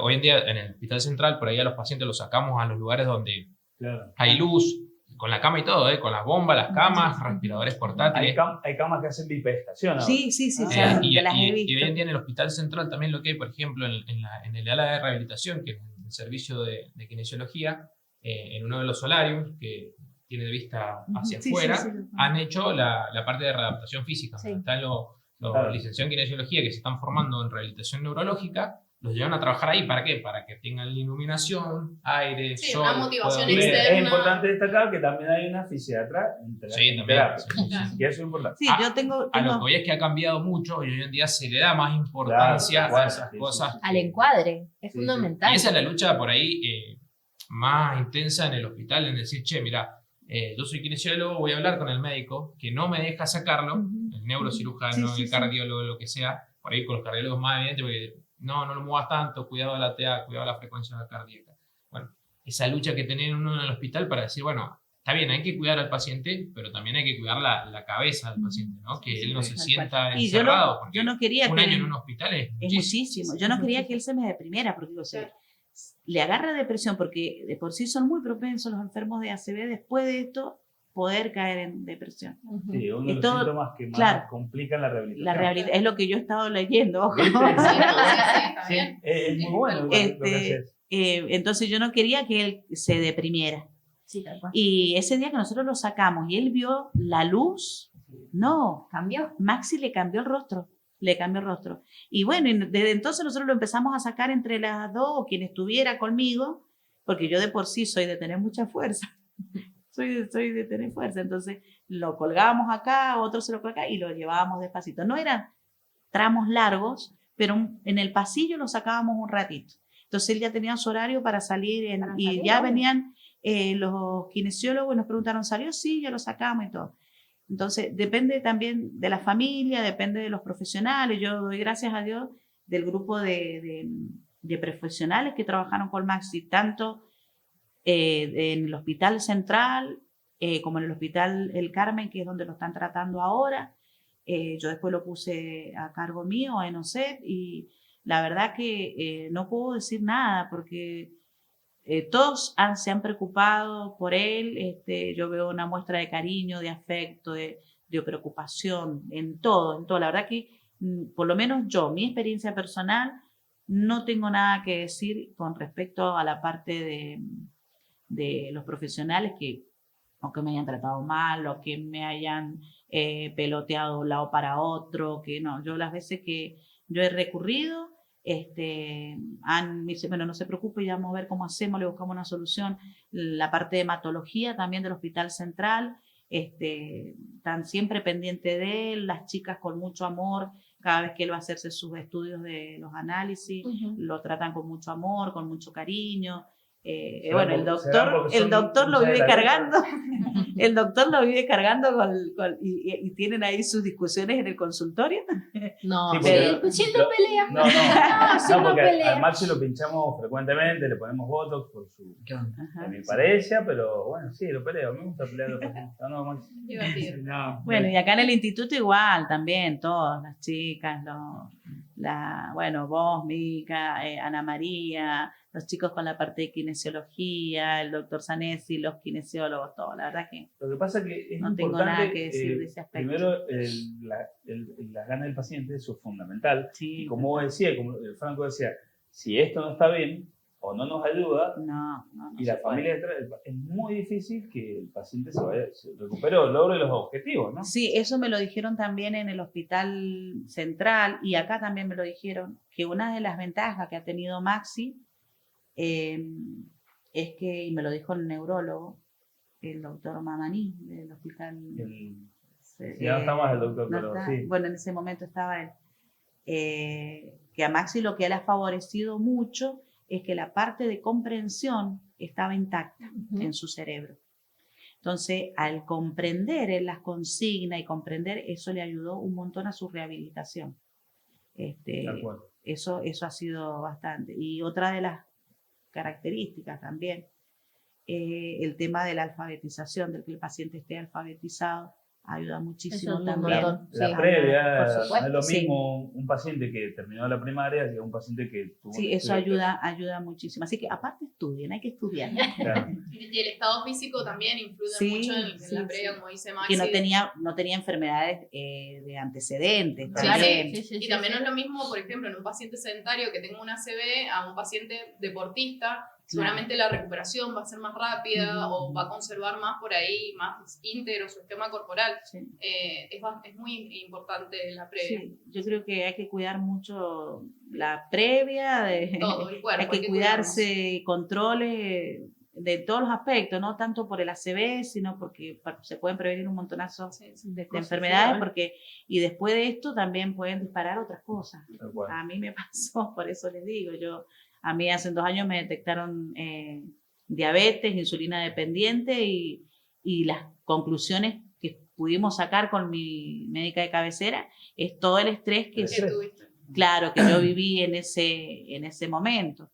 Speaker 3: Hoy en día en el hospital central, por ahí a los pacientes los sacamos a los lugares donde
Speaker 5: Claro.
Speaker 3: hay luz, con la cama y todo, con las bombas, las camas, respiradores portátiles.
Speaker 5: Hay camas que hacen bipedestación ahora.
Speaker 4: Sí, sí, sí,
Speaker 5: Ah.
Speaker 4: ya las he
Speaker 3: Y
Speaker 4: visto.
Speaker 3: hoy en día en el hospital central también lo que hay, por ejemplo, en el ala de rehabilitación, que es el servicio de kinesiología, en uno de los solarios, que tiene de vista hacia
Speaker 4: Sí,
Speaker 3: afuera,
Speaker 4: sí, sí.
Speaker 3: han hecho la parte de readaptación física.
Speaker 1: Sí.
Speaker 3: Están los
Speaker 5: Claro.
Speaker 3: licenciados en kinesiología que se están formando en rehabilitación neurológica, los llevan a trabajar ahí. ¿Para qué? Para que tengan iluminación, aire,
Speaker 2: Sí,
Speaker 3: sol.
Speaker 2: una motivación
Speaker 3: puedan ver.
Speaker 2: externa.
Speaker 5: Es importante destacar que también hay una fisiatra en
Speaker 3: Sí, también.
Speaker 5: terapia.
Speaker 3: Sí, sí, sí.
Speaker 5: Y eso es importante.
Speaker 4: Sí, yo tengo...
Speaker 3: A lo que voy es que ha cambiado mucho y hoy en día se le da más importancia
Speaker 5: Claro,
Speaker 3: a esas
Speaker 5: sí,
Speaker 3: cosas.
Speaker 5: sí, sí.
Speaker 1: Al encuadre, es
Speaker 5: Sí,
Speaker 1: fundamental.
Speaker 3: Y esa es la lucha por ahí más intensa en el hospital, en decir, che, mira, yo soy kinesiólogo, voy a hablar con el médico que no me deja sacarlo,
Speaker 4: Ujú.
Speaker 3: el neurocirujano,
Speaker 4: Sí, sí,
Speaker 3: el
Speaker 4: sí.
Speaker 3: cardiólogo, lo que sea, por ahí con los cardiólogos más evidente, porque no lo muevas tanto, cuidado de la TA, cuidado de la frecuencia cardíaca. Bueno, esa lucha que tiene uno en el hospital para decir, bueno, está bien, hay que cuidar al paciente, pero también hay que cuidar la cabeza del paciente, ¿no? Que él no se
Speaker 4: tal
Speaker 3: sienta
Speaker 4: Y yo
Speaker 3: encerrado, porque
Speaker 4: no quería
Speaker 3: un
Speaker 4: que...
Speaker 3: año en un hospital es
Speaker 4: Es muchísimo. Yo no quería que él se me deprimiera, porque digo, le agarra depresión, porque de por sí son muy propensos los enfermos de ACV después de esto poder caer en depresión.
Speaker 1: Ujú.
Speaker 5: Sí, uno de los
Speaker 4: Todo-
Speaker 5: síntomas que más
Speaker 4: claro.
Speaker 5: complican la rehabilitación.
Speaker 4: La rehabilitación es lo que yo he estado leyendo. ojo.
Speaker 5: ¿Viste?
Speaker 2: Sí, no, sí, está
Speaker 5: Sí,
Speaker 2: bien.
Speaker 5: es muy bueno lo que haces.
Speaker 4: Entonces yo no quería que él se deprimiera.
Speaker 1: Sí, tal cual.
Speaker 4: Y ese día que nosotros lo sacamos y él vio la luz, no,
Speaker 1: ¿Cambió?
Speaker 4: Maxi le cambió el rostro. Le cambió el rostro. Y bueno, y desde entonces nosotros lo empezamos a sacar entre las dos, o quien estuviera conmigo, porque yo de por sí soy de tener mucha fuerza. soy de tener fuerza. Entonces lo colgábamos acá, otro se lo colgaba acá y lo llevábamos despacito. No eran tramos largos, pero en el pasillo lo sacábamos un ratito. Entonces él ya tenía su horario para salir, y
Speaker 1: salir,
Speaker 4: ya
Speaker 1: obvio.
Speaker 4: venían los kinesiólogos y nos preguntaron, ¿salió? Sí, ya lo sacamos y todo. Entonces, depende también de la familia, depende de los profesionales. Yo doy gracias a Dios del grupo de profesionales que trabajaron con Maxi, tanto en el Hospital Central como en el Hospital El Carmen, que es donde lo están tratando ahora. Yo después lo puse a cargo mío en OSET y la verdad que no puedo decir nada porque todos se han preocupado por él. Yo veo una muestra de cariño, de afecto, de preocupación en todo. La verdad que, por lo menos yo, mi experiencia personal, no tengo nada que decir con respecto a la parte de los profesionales que, aunque me hayan tratado mal o que me hayan peloteado de un lado para otro, que no, yo las veces que yo he recurrido, me dice, bueno, no se preocupe, ya vamos a ver cómo hacemos, le buscamos una solución. La parte de hematología también del Hospital Central, están siempre pendientes de él, las chicas con mucho amor, cada vez que él va a hacerse sus estudios de los análisis, lo tratan con mucho amor, con mucho cariño. Bueno, el doctor lo vive cargando, el doctor lo vive cargando y tienen ahí sus discusiones en el consultorio.
Speaker 1: No,
Speaker 5: Sí,
Speaker 1: pero
Speaker 5: porque-
Speaker 1: si no pelea.
Speaker 5: No,
Speaker 1: si no
Speaker 5: porque
Speaker 1: pelea.
Speaker 5: al Maxi lo pinchamos frecuentemente, le ponemos botox por su
Speaker 4: Ajá.
Speaker 5: hemiparesia, pero bueno, sí, lo peleo, me gusta pelear a los pacientes. No, Maxi.
Speaker 2: Divertido.
Speaker 4: Bueno, y acá en el instituto igual también, todas las chicas, bueno, vos, Mica, Ana María, los chicos con la parte de kinesiología, el doctor Zanesi, los kinesiólogos, todo. La verdad que
Speaker 5: Lo que pasa es que es
Speaker 4: no tengo
Speaker 5: importante,
Speaker 4: nada que decir de ese aspecto.
Speaker 5: primero, las ganas del paciente, eso es fundamental.
Speaker 4: Sí,
Speaker 5: Y como vos decías, como Franco decía, si esto no está bien o no nos ayuda,
Speaker 4: no
Speaker 5: y
Speaker 4: se
Speaker 5: la
Speaker 4: puede.
Speaker 5: familia detrás, es muy difícil que el paciente se recupere o logre los objetivos, ¿no?
Speaker 4: Sí, eso me lo dijeron también en el hospital central y acá también me lo dijeron, que una de las ventajas que ha tenido Maxi es que, y me lo dijo el neurólogo, el doctor Mamani del hospital.
Speaker 5: Ya no está más el doctor,
Speaker 4: no
Speaker 5: pero
Speaker 4: está,
Speaker 5: sí.
Speaker 4: bueno, en ese momento estaba él. Que a Maxi lo que le ha favorecido mucho es que la parte de comprensión estaba intacta en su cerebro. Entonces, al comprender él las consignas y comprender, eso le ayudó un montón a su rehabilitación.
Speaker 5: De acuerdo.
Speaker 4: Eso ha sido bastante. Y otra de las características también, el tema de la alfabetización, del que el paciente esté alfabetizado, ayuda muchísimo
Speaker 1: Eso es un
Speaker 4: también.
Speaker 1: montón.
Speaker 5: La
Speaker 1: Sí,
Speaker 5: previa,
Speaker 1: por
Speaker 5: no
Speaker 1: supuesto,
Speaker 5: es lo
Speaker 4: sí.
Speaker 5: mismo un paciente que terminó la primaria que un paciente que tuvo
Speaker 4: Sí,
Speaker 5: un
Speaker 4: eso
Speaker 5: estudio.
Speaker 4: ayuda muchísimo. Así que aparte estudien, hay que estudiar.
Speaker 5: Claro.
Speaker 2: Y el estado físico también influye
Speaker 4: Sí,
Speaker 2: mucho en
Speaker 4: sí,
Speaker 2: la previa,
Speaker 4: sí.
Speaker 2: como dice
Speaker 4: Que
Speaker 2: Maxi.
Speaker 4: no tenía enfermedades de antecedentes.
Speaker 2: Sí,
Speaker 4: también.
Speaker 1: sí,
Speaker 2: Y también no es lo mismo, por ejemplo, en un paciente sedentario que tenga una ACV a un paciente deportista. Seguramente la recuperación va a ser más rápida o va a conservar más por ahí, más íntegro su esquema corporal.
Speaker 4: Sí.
Speaker 2: Es muy importante la previa.
Speaker 4: Sí, yo creo que hay que cuidar mucho la previa,
Speaker 2: Todo el cuerpo.
Speaker 4: hay que cuidarse, controles de todos los aspectos, no tanto por el ACV, sino porque se pueden prevenir un montonazo de enfermedades, y después de esto también pueden disparar otras cosas.
Speaker 5: Tal cual.
Speaker 4: A mí me pasó, por eso les digo, a mí hace 2 años me detectaron diabetes, insulina dependiente y las conclusiones que pudimos sacar con mi médica de cabecera es todo el estrés que,
Speaker 2: ¿Qué tuviste?
Speaker 4: claro, que yo viví en ese momento.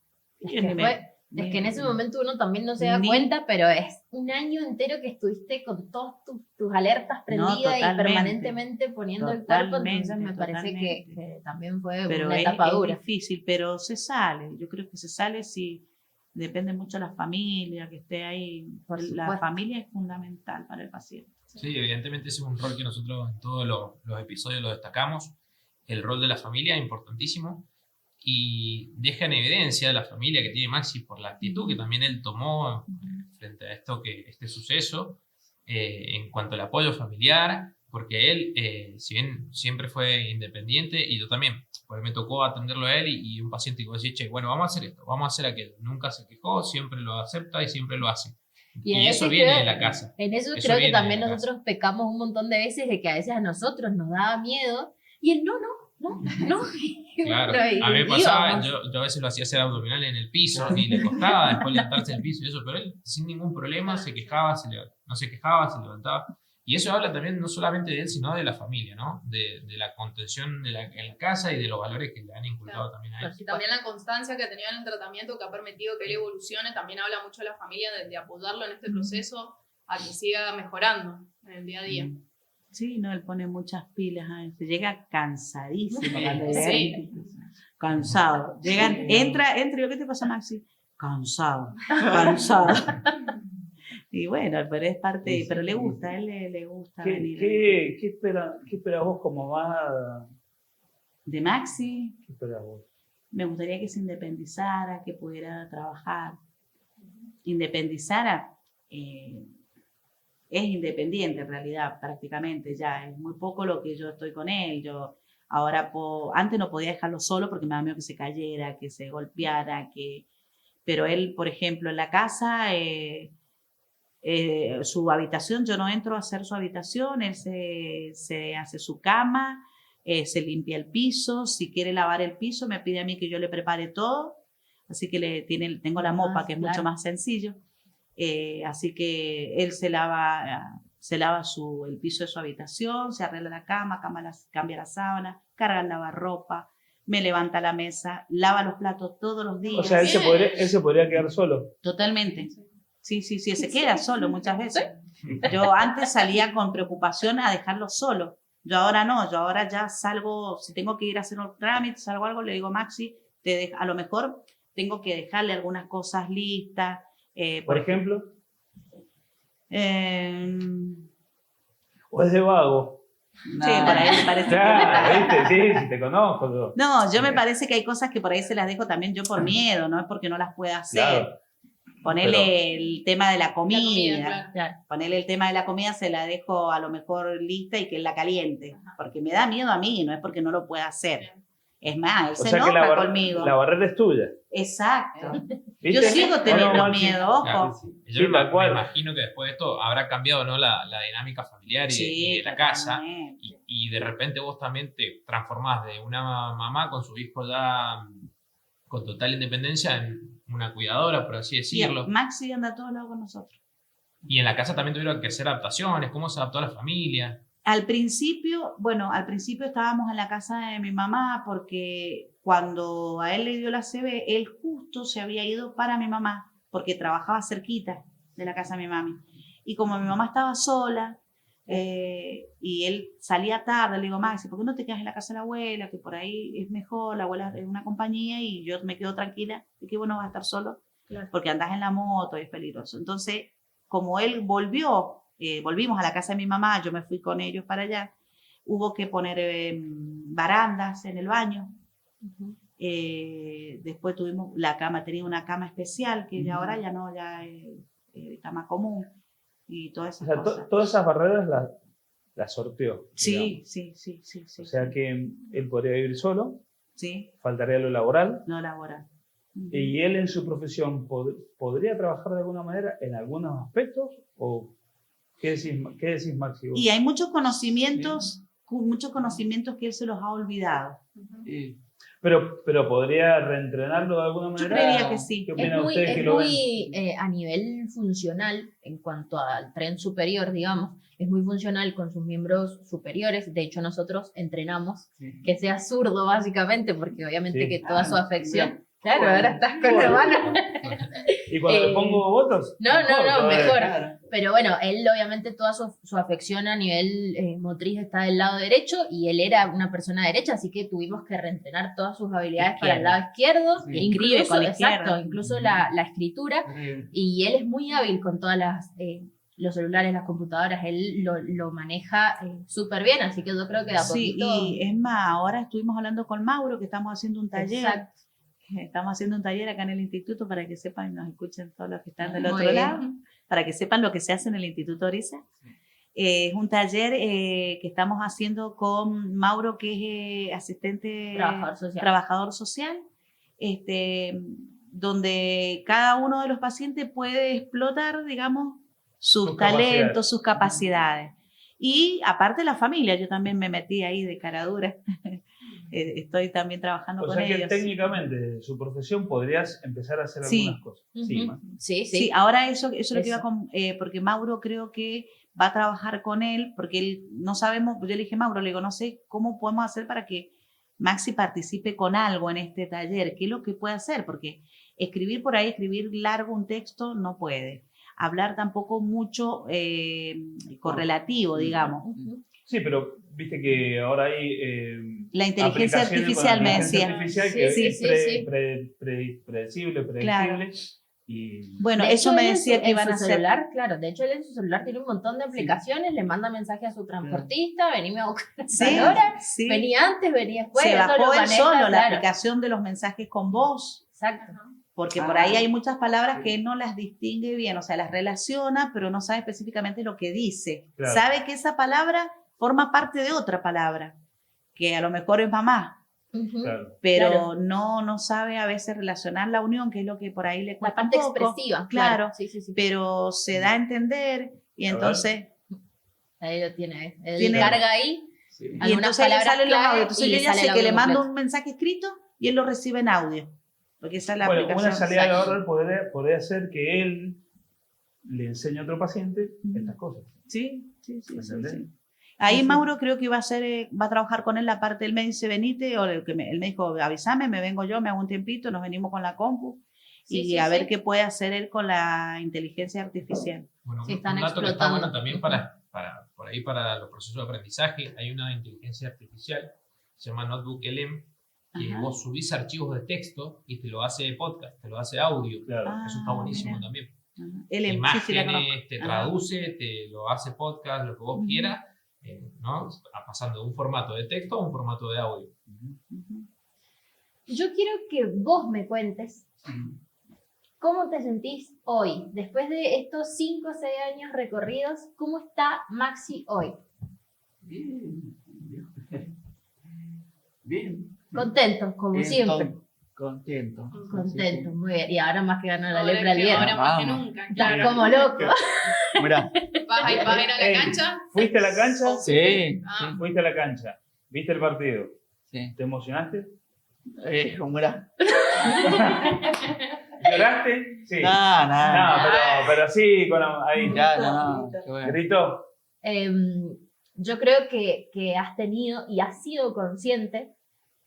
Speaker 1: Es que en ese momento uno también no se da cuenta, pero es un año entero que estuviste con todas tus alertas prendidas y
Speaker 4: totalmente,
Speaker 1: permanentemente poniendo el cuerpo, entonces me parece
Speaker 4: totalmente.
Speaker 1: que también fue
Speaker 4: Pero
Speaker 1: una etapa
Speaker 4: es
Speaker 1: dura.
Speaker 4: difícil, pero se sale. Yo creo que se sale si depende mucho de la familia que esté ahí.
Speaker 1: Por
Speaker 4: La
Speaker 1: supuesto.
Speaker 4: familia es fundamental para el paciente.
Speaker 3: Sí, evidentemente ese es un rol que nosotros en todos los episodios lo destacamos. El rol de la familia es importantísimo y deja en evidencia la familia que tiene Maxi por la actitud que también él tomó frente a este suceso en cuanto al apoyo familiar, porque él, si bien siempre fue independiente, y yo también, porque me tocó atenderlo a él y un paciente que vos decís, che, bueno, vamos a hacer esto, vamos a hacer aquello. Nunca se quejó, siempre lo acepta y siempre lo hace. Y eso viene de la casa.
Speaker 1: En eso
Speaker 3: Eso
Speaker 1: creo que
Speaker 3: viene
Speaker 1: también
Speaker 3: de la
Speaker 1: nosotros pecamos un montón de veces de que a veces a nosotros nos daba miedo y él no.
Speaker 3: Claro,
Speaker 1: Bueno, y
Speaker 3: a mí me pasaba,
Speaker 1: íbamos.
Speaker 3: yo a veces lo hacía hacer abdominal en el piso y le costaba después levantarse del piso y eso, pero él sin ningún problema se quejaba, no se quejaba, se levantaba. Y eso habla también no solamente de él, sino de la familia, ¿no? De la contención en la casa y de los valores que le han inculcado también a él.
Speaker 2: Y también la constancia que ha tenido en el tratamiento que ha permitido que él evolucione, también habla mucho de la familia, de apoyarlo en este proceso a que siga mejorando en el día a día.
Speaker 4: Sí, no, él pone muchas pilas a eso. Llega cansadísimo. Cuando llega
Speaker 2: Sí.
Speaker 4: cansado. Entra, ¿qué te pasa, Maxi? Cansado. Y bueno, pero es parte,
Speaker 5: Sí,
Speaker 4: pero le
Speaker 5: sí,
Speaker 4: gusta,
Speaker 5: sí.
Speaker 4: a él le gusta
Speaker 5: ¿Qué
Speaker 4: venir.
Speaker 5: esperas vos como mamá?
Speaker 4: De Maxi,
Speaker 5: ¿Qué esperas vos?
Speaker 4: me gustaría que se independizara, que pudiera trabajar. Independizara, es independiente en realidad, prácticamente ya. Es muy poco lo que yo estoy con él. Yo ahora antes no podía dejarlo solo porque me daba miedo que se cayera, que se golpeara, pero él, por ejemplo, en la casa, su habitación, yo no entro a hacer su habitación, él se hace su cama, se limpia el piso, si quiere lavar el piso me pide a mí que yo le prepare todo, así que tengo la mopa que es mucho más sencillo, así que él se lava el piso de su habitación, se arregla la cama, cambia la sábana, carga el lavarropa, me levanta la mesa, lava los platos todos los días.
Speaker 5: O sea, él se podría quedar solo.
Speaker 4: Totalmente. Sí, se queda solo muchas veces. Yo antes salía con preocupación a dejarlo solo. Yo ahora no, yo ahora ya salgo, si tengo que ir a hacer un trámite, salgo algo, le digo, Maxi, a lo mejor tengo que dejarle algunas cosas listas.
Speaker 5: Por ejemplo,
Speaker 4: Eh,
Speaker 5: o es de vago.
Speaker 4: sí, por ahí me parece que
Speaker 5: Claro, ¿viste? Sí, te conozco. Yo.
Speaker 4: No, yo me parece que hay cosas que por ahí se las dejo también yo por miedo, no es porque no las pueda hacer.
Speaker 5: Claro.
Speaker 4: Ponerle
Speaker 5: Pero-
Speaker 4: el tema de la
Speaker 2: La
Speaker 4: comida.
Speaker 2: comida, claro.
Speaker 4: Ponerle el tema de la comida se la dejo a lo mejor lista y que él la caliente. Porque me da miedo a mí, no es porque no lo pueda hacer. Es más, él
Speaker 5: O
Speaker 4: se
Speaker 5: sea que
Speaker 4: enoja conmigo.
Speaker 5: la barrera es tuya.
Speaker 4: Exacto.
Speaker 5: ¿Viste?
Speaker 4: Yo sigo
Speaker 5: ¿O no,
Speaker 4: teniendo
Speaker 5: Maxi?
Speaker 4: miedo, ojo.
Speaker 3: Claro.
Speaker 5: Sí,
Speaker 3: Yo me,
Speaker 5: tal cual.
Speaker 3: me imagino que después de esto habrá cambiado, ¿no? la dinámica familiar y de la casa.
Speaker 4: totalmente.
Speaker 3: Y de repente vos también te transformás de una mamá con su hijo ya con total independencia en una cuidadora, por así
Speaker 4: Y
Speaker 3: decirlo.
Speaker 4: Maxi anda a todos lados con nosotros.
Speaker 3: Y en la casa también tuvieron que hacer adaptaciones, cómo se adaptó a la familia.
Speaker 4: Al principio estábamos en la casa de mi mamá porque cuando a él le dio la CB, él justo se había ido para mi mamá porque trabajaba cerquita de la casa de mi mami. Y como mi mamá estaba sola y él salía tarde, le digo, Maxi, ¿por qué no te quedas en la casa de la abuela? Que por ahí es mejor, la abuela es una compañía y yo me quedo tranquila. Y que bueno, vas a estar solo porque andás en la moto y es peligroso. Entonces, como él volvimos a la casa de mi mamá, yo me fui con ellos para allá, hubo que poner barandas en el baño. Después tuvimos la cama, tenía una cama especial que ya ahora ya no, ya es cama común y todas
Speaker 5: O
Speaker 4: esas
Speaker 5: sea,
Speaker 4: cosas.
Speaker 5: todas esas barreras las sorteó.
Speaker 4: Sí,
Speaker 5: digamos.
Speaker 4: sí.
Speaker 5: O sea que él podría vivir solo,
Speaker 4: Sí,
Speaker 5: faltaría lo laboral,
Speaker 4: no laboral.
Speaker 5: y él en su profesión podría trabajar de alguna manera en algunos aspectos, o ¿qué decís Maxi? vos?
Speaker 4: Y hay muchos conocimientos que él se los ha olvidado.
Speaker 5: Pero podría reentrenarlo de alguna manera.
Speaker 4: Yo creería que sí.
Speaker 5: ¿Qué
Speaker 1: Es
Speaker 5: opinan
Speaker 1: muy,
Speaker 5: ustedes que
Speaker 1: es
Speaker 5: lo ven?
Speaker 1: muy a nivel funcional, en cuanto al tren superior, digamos, es muy funcional con sus miembros superiores. De hecho, nosotros entrenamos que sea zurdo, básicamente, porque obviamente
Speaker 5: Sí.
Speaker 1: que toda su afección.
Speaker 5: bien.
Speaker 1: Claro, ahora estás con la mano.
Speaker 5: ¿Y cuando le pongo votos?
Speaker 1: No,
Speaker 5: todavía.
Speaker 1: mejor. Pero bueno, él obviamente toda su afección a nivel motriz está del lado derecho y él era una persona derecha, así que tuvimos que reentrenar todas sus habilidades para el lado izquierdo.
Speaker 4: Sí.
Speaker 1: E
Speaker 4: Escribe
Speaker 1: incluso,
Speaker 4: con la
Speaker 1: exacto,
Speaker 4: izquierda.
Speaker 1: incluso la escritura. Y él es muy hábil con todas los celulares, las computadoras, él lo maneja súper bien, así que yo creo que de a
Speaker 4: Sí,
Speaker 1: poquito...
Speaker 4: y es más, ahora estuvimos hablando con Mauro, que estamos haciendo un taller.
Speaker 1: Exacto.
Speaker 4: Estamos haciendo un taller acá en el instituto para que sepan y nos escuchen todos los que están del
Speaker 1: Muy
Speaker 4: otro
Speaker 1: bien.
Speaker 4: lado, para que sepan lo que se hace en el Instituto Orisa. Es un taller que estamos haciendo con Mauro, que es asistente
Speaker 1: Trabajador social.
Speaker 4: Donde cada uno de los pacientes puede explotar, digamos, sus
Speaker 5: Sus
Speaker 4: talentos,
Speaker 5: capacidades.
Speaker 4: sus capacidades. Y aparte la familia, yo también me metí ahí de cara dura. Estoy también trabajando
Speaker 5: O
Speaker 4: con
Speaker 5: sea que
Speaker 4: ellos.
Speaker 5: técnicamente, de su profesión, podrías empezar a hacer
Speaker 4: Sí.
Speaker 5: algunas cosas. Sí,
Speaker 1: Ujú.
Speaker 5: Maxi.
Speaker 1: Sí.
Speaker 4: Sí, ahora eso es lo que
Speaker 1: Eso.
Speaker 4: iba con, porque Mauro creo que va a trabajar con él, porque él no sabemos, yo le dije Mauro, le digo, no sé cómo podemos hacer para que Maxi participe con algo en este taller, qué es lo que puede hacer, porque escribir por ahí, escribir largo un texto, no puede. Hablar tampoco mucho correlativo, digamos.
Speaker 1: Ujú.
Speaker 5: Sí, pero viste que ahora hay
Speaker 4: La inteligencia
Speaker 5: aplicaciones con
Speaker 4: artificial, me
Speaker 5: inteligencia
Speaker 4: decía.
Speaker 5: artificial
Speaker 1: Sí,
Speaker 5: que
Speaker 1: sí,
Speaker 5: es
Speaker 1: sí.
Speaker 5: predecible, predecible.
Speaker 4: Claro.
Speaker 5: Y
Speaker 4: Bueno,
Speaker 1: De
Speaker 4: eso
Speaker 1: hecho,
Speaker 4: me
Speaker 1: él en
Speaker 4: decía
Speaker 1: su-
Speaker 4: que
Speaker 1: en
Speaker 4: iban
Speaker 1: su
Speaker 4: a hacer.
Speaker 1: celular, claro, de hecho él en su celular tiene un montón de aplicaciones, le manda mensajes a su transportista, venime a buscar a
Speaker 4: Sí,
Speaker 1: tal hora,
Speaker 4: sí.
Speaker 1: venía antes, venía después,
Speaker 4: Se
Speaker 1: eso
Speaker 4: bajó
Speaker 1: lo
Speaker 4: él
Speaker 1: maneja,
Speaker 4: solo la
Speaker 1: claro.
Speaker 4: aplicación de los mensajes con voz.
Speaker 1: Exacto.
Speaker 4: Porque por ahí hay muchas palabras que él no las distingue bien, o sea, las relaciona, pero no sabe específicamente lo que dice.
Speaker 5: Claro.
Speaker 4: Sabe que esa palabra forma parte de otra palabra, que a lo mejor es mamá,
Speaker 1: Ujú.
Speaker 5: claro.
Speaker 4: pero
Speaker 1: Claro.
Speaker 4: no sabe a veces relacionar la unión, que es lo que por ahí le
Speaker 1: La
Speaker 4: cuesta
Speaker 1: parte
Speaker 4: un poco.
Speaker 1: expresiva,
Speaker 4: Claro,
Speaker 1: Sí.
Speaker 4: pero se da a entender y
Speaker 5: A ver.
Speaker 4: entonces...
Speaker 1: Ahí lo tiene. Él
Speaker 4: Tiene-
Speaker 1: carga ahí.
Speaker 5: Sí.
Speaker 4: Y
Speaker 1: Algunas
Speaker 4: entonces le
Speaker 1: palabras
Speaker 4: salen los
Speaker 1: clave
Speaker 4: audios. Entonces
Speaker 1: y
Speaker 4: yo
Speaker 1: le
Speaker 4: ya
Speaker 1: sale
Speaker 4: sé
Speaker 1: el
Speaker 4: que le
Speaker 1: audio
Speaker 4: mando
Speaker 1: completo.
Speaker 4: un mensaje escrito y él lo recibe en audio. Porque esa es la
Speaker 5: Bueno,
Speaker 4: aplicación.
Speaker 5: una salida laboral podría ser que él le enseñe a otro paciente estas cosas.
Speaker 4: Sí.
Speaker 5: ¿Entendés?
Speaker 4: Ahí
Speaker 1: Sí, sí.
Speaker 4: Mauro creo que va a trabajar con él la parte del me dice venite, o él me dijo avísame, me vengo yo, me hago un tiempito, nos venimos con la compu y a ver qué puede hacer él con la inteligencia artificial.
Speaker 3: Bueno,
Speaker 1: Sí,
Speaker 3: un
Speaker 1: están
Speaker 3: dato que está
Speaker 1: explotando.
Speaker 3: bueno también por ahí para los procesos de aprendizaje, hay una inteligencia artificial, se llama Notebook LM, que
Speaker 4: Ajá.
Speaker 3: vos subís archivos de texto y te lo hace podcast, te lo hace audio.
Speaker 5: Claro.
Speaker 3: Eso está buenísimo
Speaker 4: mira.
Speaker 3: también.
Speaker 4: Ajá. Sí, sí, la conozco.
Speaker 3: Imágenes, te
Speaker 4: Ajá.
Speaker 3: traduce, te lo hace podcast, lo que vos
Speaker 4: Ujú.
Speaker 3: quieras, ¿no? Pasando de un formato de texto a un formato de audio.
Speaker 4: Ujú.
Speaker 1: Yo quiero que vos me cuentes cómo te sentís hoy, después de estos 5 o 6 años recorridos, ¿cómo está Maxi hoy?
Speaker 6: Bien. Bien.
Speaker 1: Contento, como siempre.
Speaker 6: Contento.
Speaker 1: Contento, muy bien. Y ahora más que ganó la
Speaker 2: Ahora
Speaker 1: lepra
Speaker 2: que-
Speaker 1: al
Speaker 2: ahora
Speaker 1: viernes.
Speaker 2: más que
Speaker 6: Vamos.
Speaker 2: nunca,
Speaker 1: Estás
Speaker 2: claro.
Speaker 1: como loco.
Speaker 6: Mirá.
Speaker 2: ¿Vas a ir a la
Speaker 5: Ey,
Speaker 2: cancha?
Speaker 5: ¿Fuiste a la cancha?
Speaker 6: Sí.
Speaker 2: Ah.
Speaker 5: Fuiste a la cancha. ¿Viste el partido?
Speaker 6: Sí.
Speaker 5: ¿Te emocionaste?
Speaker 6: Mirá.
Speaker 5: ¿Lloraste? Sí.
Speaker 6: No,
Speaker 5: No, pero sí, ahí.
Speaker 6: Ya, no. Qué bueno.
Speaker 5: ¿Gritó?
Speaker 1: Yo creo que has tenido y has sido consciente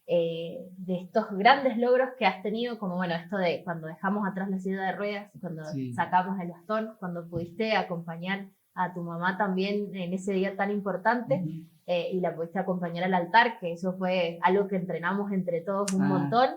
Speaker 1: de estos grandes logros que has tenido, como bueno, esto de cuando dejamos atrás la silla de ruedas, cuando
Speaker 6: Sí.
Speaker 1: sacamos el bastón, cuando pudiste acompañar a tu mamá también en ese día tan importante y la pudiste acompañar al altar, que eso fue algo que entrenamos entre todos un
Speaker 6: Ah.
Speaker 1: montón.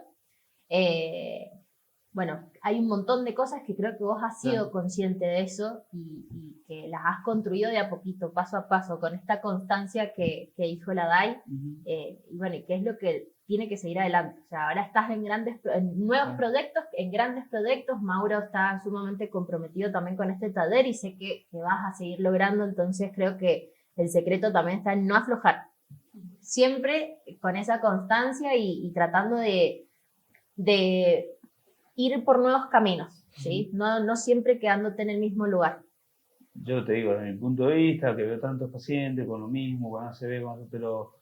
Speaker 1: Bueno, hay un montón de cosas que creo que vos has sido
Speaker 6: Claro.
Speaker 1: consciente de eso y que las has construido de a poquito, paso a paso, con esta constancia que dijo la DAI. Y bueno, y qué es lo que tiene que seguir adelante. O sea, ahora estás en nuevos
Speaker 6: Sí.
Speaker 1: proyectos, en grandes proyectos. Mauro está sumamente comprometido también con este taller y sé que vas a seguir logrando, entonces creo que el secreto también está en no aflojar. Siempre con esa constancia y tratando de ir por nuevos caminos, ¿sí? No siempre quedándote en el mismo lugar.
Speaker 5: Yo te digo, desde mi punto de vista, que veo tantos pacientes con lo mismo, con ACV, pero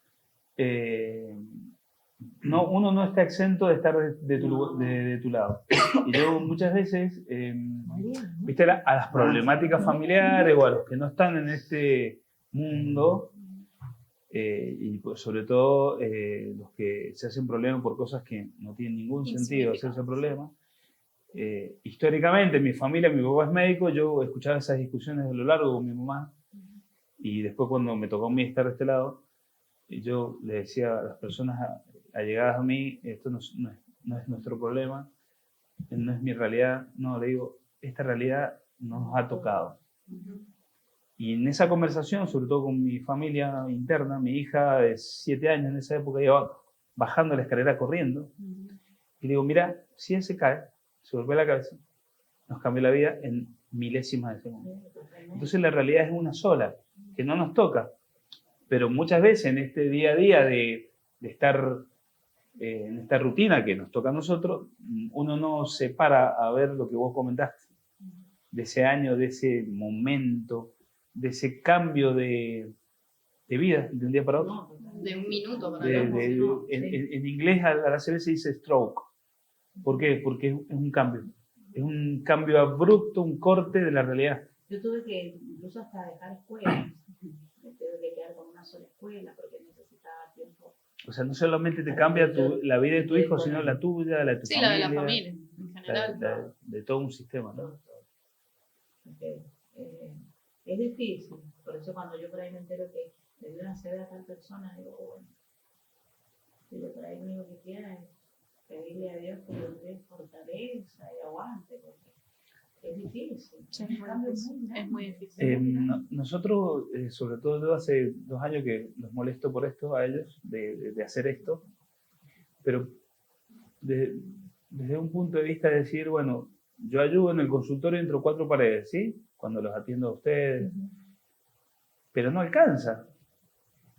Speaker 5: no, uno no está exento de estar de tu lado. Y yo muchas veces, viste, a las problemáticas familiares o a los que no están en este mundo, y pues sobre todo los que se hacen problemas por cosas que no tienen ningún sentido hacerse problemas. Históricamente, en mi familia, mi papá es médico, yo escuchaba esas discusiones a lo largo con mi mamá, y después cuando me tocó a mí estar de este lado, yo le decía a las personas allegadas a mí, esto no es nuestro problema, no es mi realidad, no, le digo, esta realidad nos ha tocado. Y en esa conversación, sobre todo con mi familia interna, mi hija de 7 años en esa época iba bajando la escalera corriendo, y le digo, mira, si él se cae, se golpea la cabeza, nos cambió la vida en milésimas de segundo. Entonces la realidad es una sola, que no nos toca. Pero muchas veces en este día a día de estar en esta rutina que nos toca a nosotros, uno no se para a ver lo que vos comentaste, de ese año, de ese momento, de ese cambio de vida de un día para otro.
Speaker 2: De un minuto para el otro.
Speaker 5: En inglés a la CB se dice stroke. ¿Por qué? Porque es un cambio. Es un cambio abrupto, un corte de la realidad.
Speaker 4: Yo tuve que incluso hasta dejar escuela. Me tuve que quedar con una sola escuela porque necesitaba tiempo.
Speaker 5: O sea, no solamente te cambia la vida de tu hijo, sino la tuya, la de tu
Speaker 2: Sí,
Speaker 5: familia.
Speaker 2: la de la familia, en general.
Speaker 5: De todo un sistema, ¿no?
Speaker 4: Porque, es difícil. Por eso cuando yo por ahí me entero que le dio una CV a tal persona, digo, bueno, yo por ahí lo único que quiera es pedirle a Dios que le dé fortaleza y aguante, porque es difícil.
Speaker 2: Es muy difícil.
Speaker 5: Nosotros, sobre todo yo hace 2 años que los molesto por esto a ellos, de hacer esto, pero desde un punto de vista de decir, bueno, yo ayudo en el consultorio entre 4 paredes, ¿sí? Cuando los atiendo a ustedes, pero no alcanza.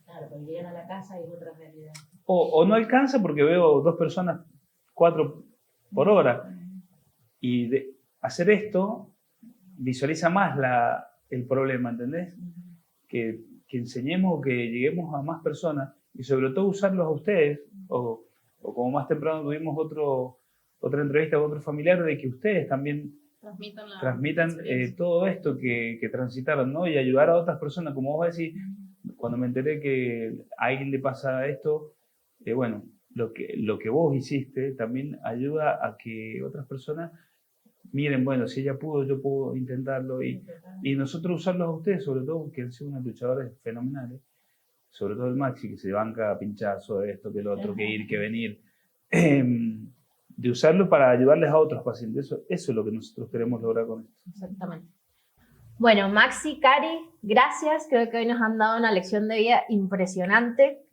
Speaker 4: Claro, porque llegan a la casa y es otra realidad.
Speaker 5: O no alcanza porque veo 2 personas, 4 por hora. Y hacer esto visualiza más el problema, ¿entendés? Que enseñemos, que lleguemos a más personas y sobre todo usarlos a ustedes, o como más temprano tuvimos otra entrevista con otro familiar, de que ustedes también transmitan todo esto que transitaron, ¿no? Y ayudar a otras personas, como vos decís, cuando me enteré que a alguien le pasa esto, bueno, lo que vos hiciste también ayuda a que otras personas miren, bueno, si ella pudo, yo puedo intentarlo, y nosotros usarlos a ustedes, sobre todo, que han sido unos luchadores fenomenales, sobre todo el Maxi, que se banca a pinchazo de esto, que el otro, que ir, que venir, de usarlo para ayudarles a otros pacientes. Eso es lo que nosotros queremos lograr con esto.
Speaker 1: Exactamente. Bueno, Maxi, Cari, gracias. Creo que hoy nos han dado una lección de vida impresionante.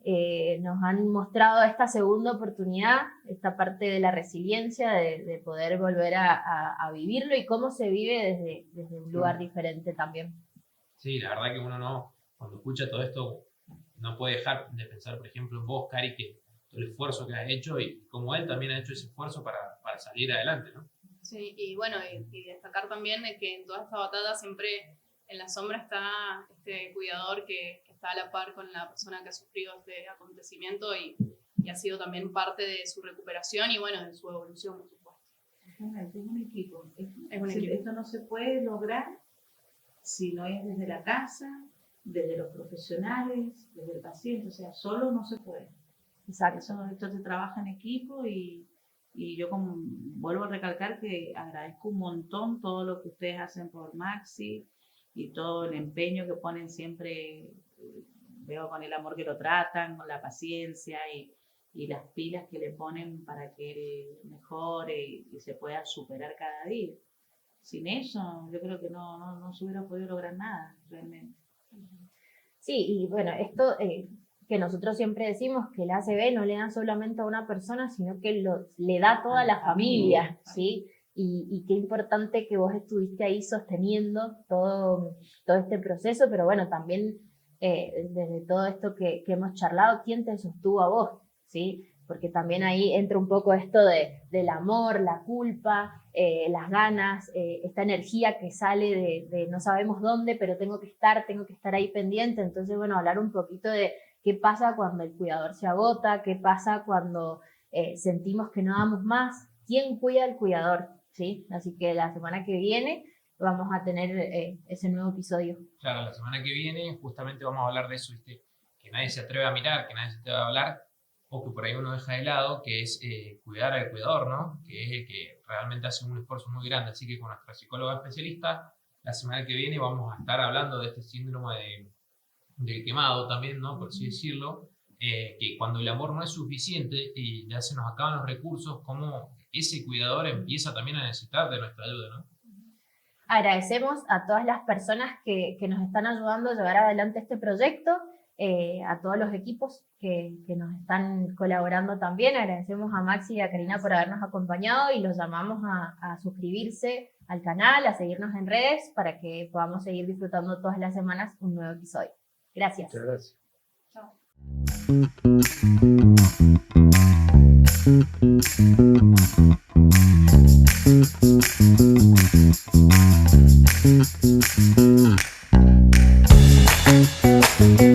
Speaker 1: Nos han mostrado esta segunda oportunidad, esta parte de la resiliencia, de poder volver a vivirlo y cómo se vive desde un lugar diferente también.
Speaker 3: Sí, la verdad que uno no, cuando escucha todo esto, no puede dejar de pensar, por ejemplo, en vos, Cari, que todo el esfuerzo que has hecho y como él también ha hecho ese esfuerzo para salir adelante, ¿no?
Speaker 2: Sí, y bueno, y destacar también de que en toda esta batalla siempre en la sombra está este cuidador que está a la par con la persona que ha sufrido este acontecimiento y ha sido también parte de su recuperación y bueno, de su evolución, por supuesto.
Speaker 4: Exactamente, es un equipo.
Speaker 2: Es un equipo.
Speaker 4: Esto no se puede lograr si no es desde la casa, desde los profesionales, desde el paciente, o sea, solo no se puede.
Speaker 1: Exacto.
Speaker 4: Esto se trabaja en equipo y yo vuelvo a recalcar que agradezco un montón todo lo que ustedes hacen por Maxi y todo el empeño que ponen siempre, veo con el amor que lo tratan, con la paciencia y las pilas que le ponen para que él mejore y se pueda superar cada día. Sin eso, yo creo que no se hubiera podido lograr nada, realmente.
Speaker 1: Sí, y bueno, esto que nosotros siempre decimos, que el ACV no le da solamente a una persona, sino que le da a toda la familia, ¿sí? Y qué importante que vos estuviste ahí sosteniendo todo este proceso, pero bueno, también desde todo esto que hemos charlado, ¿quién te sostuvo a vos? ¿Sí? Porque también ahí entra un poco esto del amor, la culpa, las ganas, esta energía que sale de no sabemos dónde, pero tengo que estar ahí pendiente. Entonces, bueno, hablar un poquito de qué pasa cuando el cuidador se agota, qué pasa cuando sentimos que no damos más, quién cuida al cuidador, ¿sí? Así que la semana que viene vamos a tener ese nuevo episodio.
Speaker 3: Claro, la semana que viene justamente vamos a hablar de eso, ¿viste? Que nadie se atreve a mirar, que nadie se atreve a hablar, o que por ahí uno deja de lado, que es cuidar al cuidador, ¿no? Que es el que realmente hace un esfuerzo muy grande. Así que con nuestra psicóloga especialista, la semana que viene vamos a estar hablando de este síndrome del quemado también, ¿no? Por así decirlo, que cuando el amor no es suficiente y ya se nos acaban los recursos, cómo ese cuidador empieza también a necesitar de nuestra ayuda, ¿no?
Speaker 1: Agradecemos a todas las personas que nos están ayudando a llevar adelante este proyecto, a todos los equipos que nos están colaborando también. Agradecemos a Maxi y a Karina por habernos acompañado y los llamamos a suscribirse al canal, a seguirnos en redes para que podamos seguir disfrutando todas las semanas un nuevo episodio. Gracias.
Speaker 5: Muchas gracias.
Speaker 2: Chao.
Speaker 7: Thank you.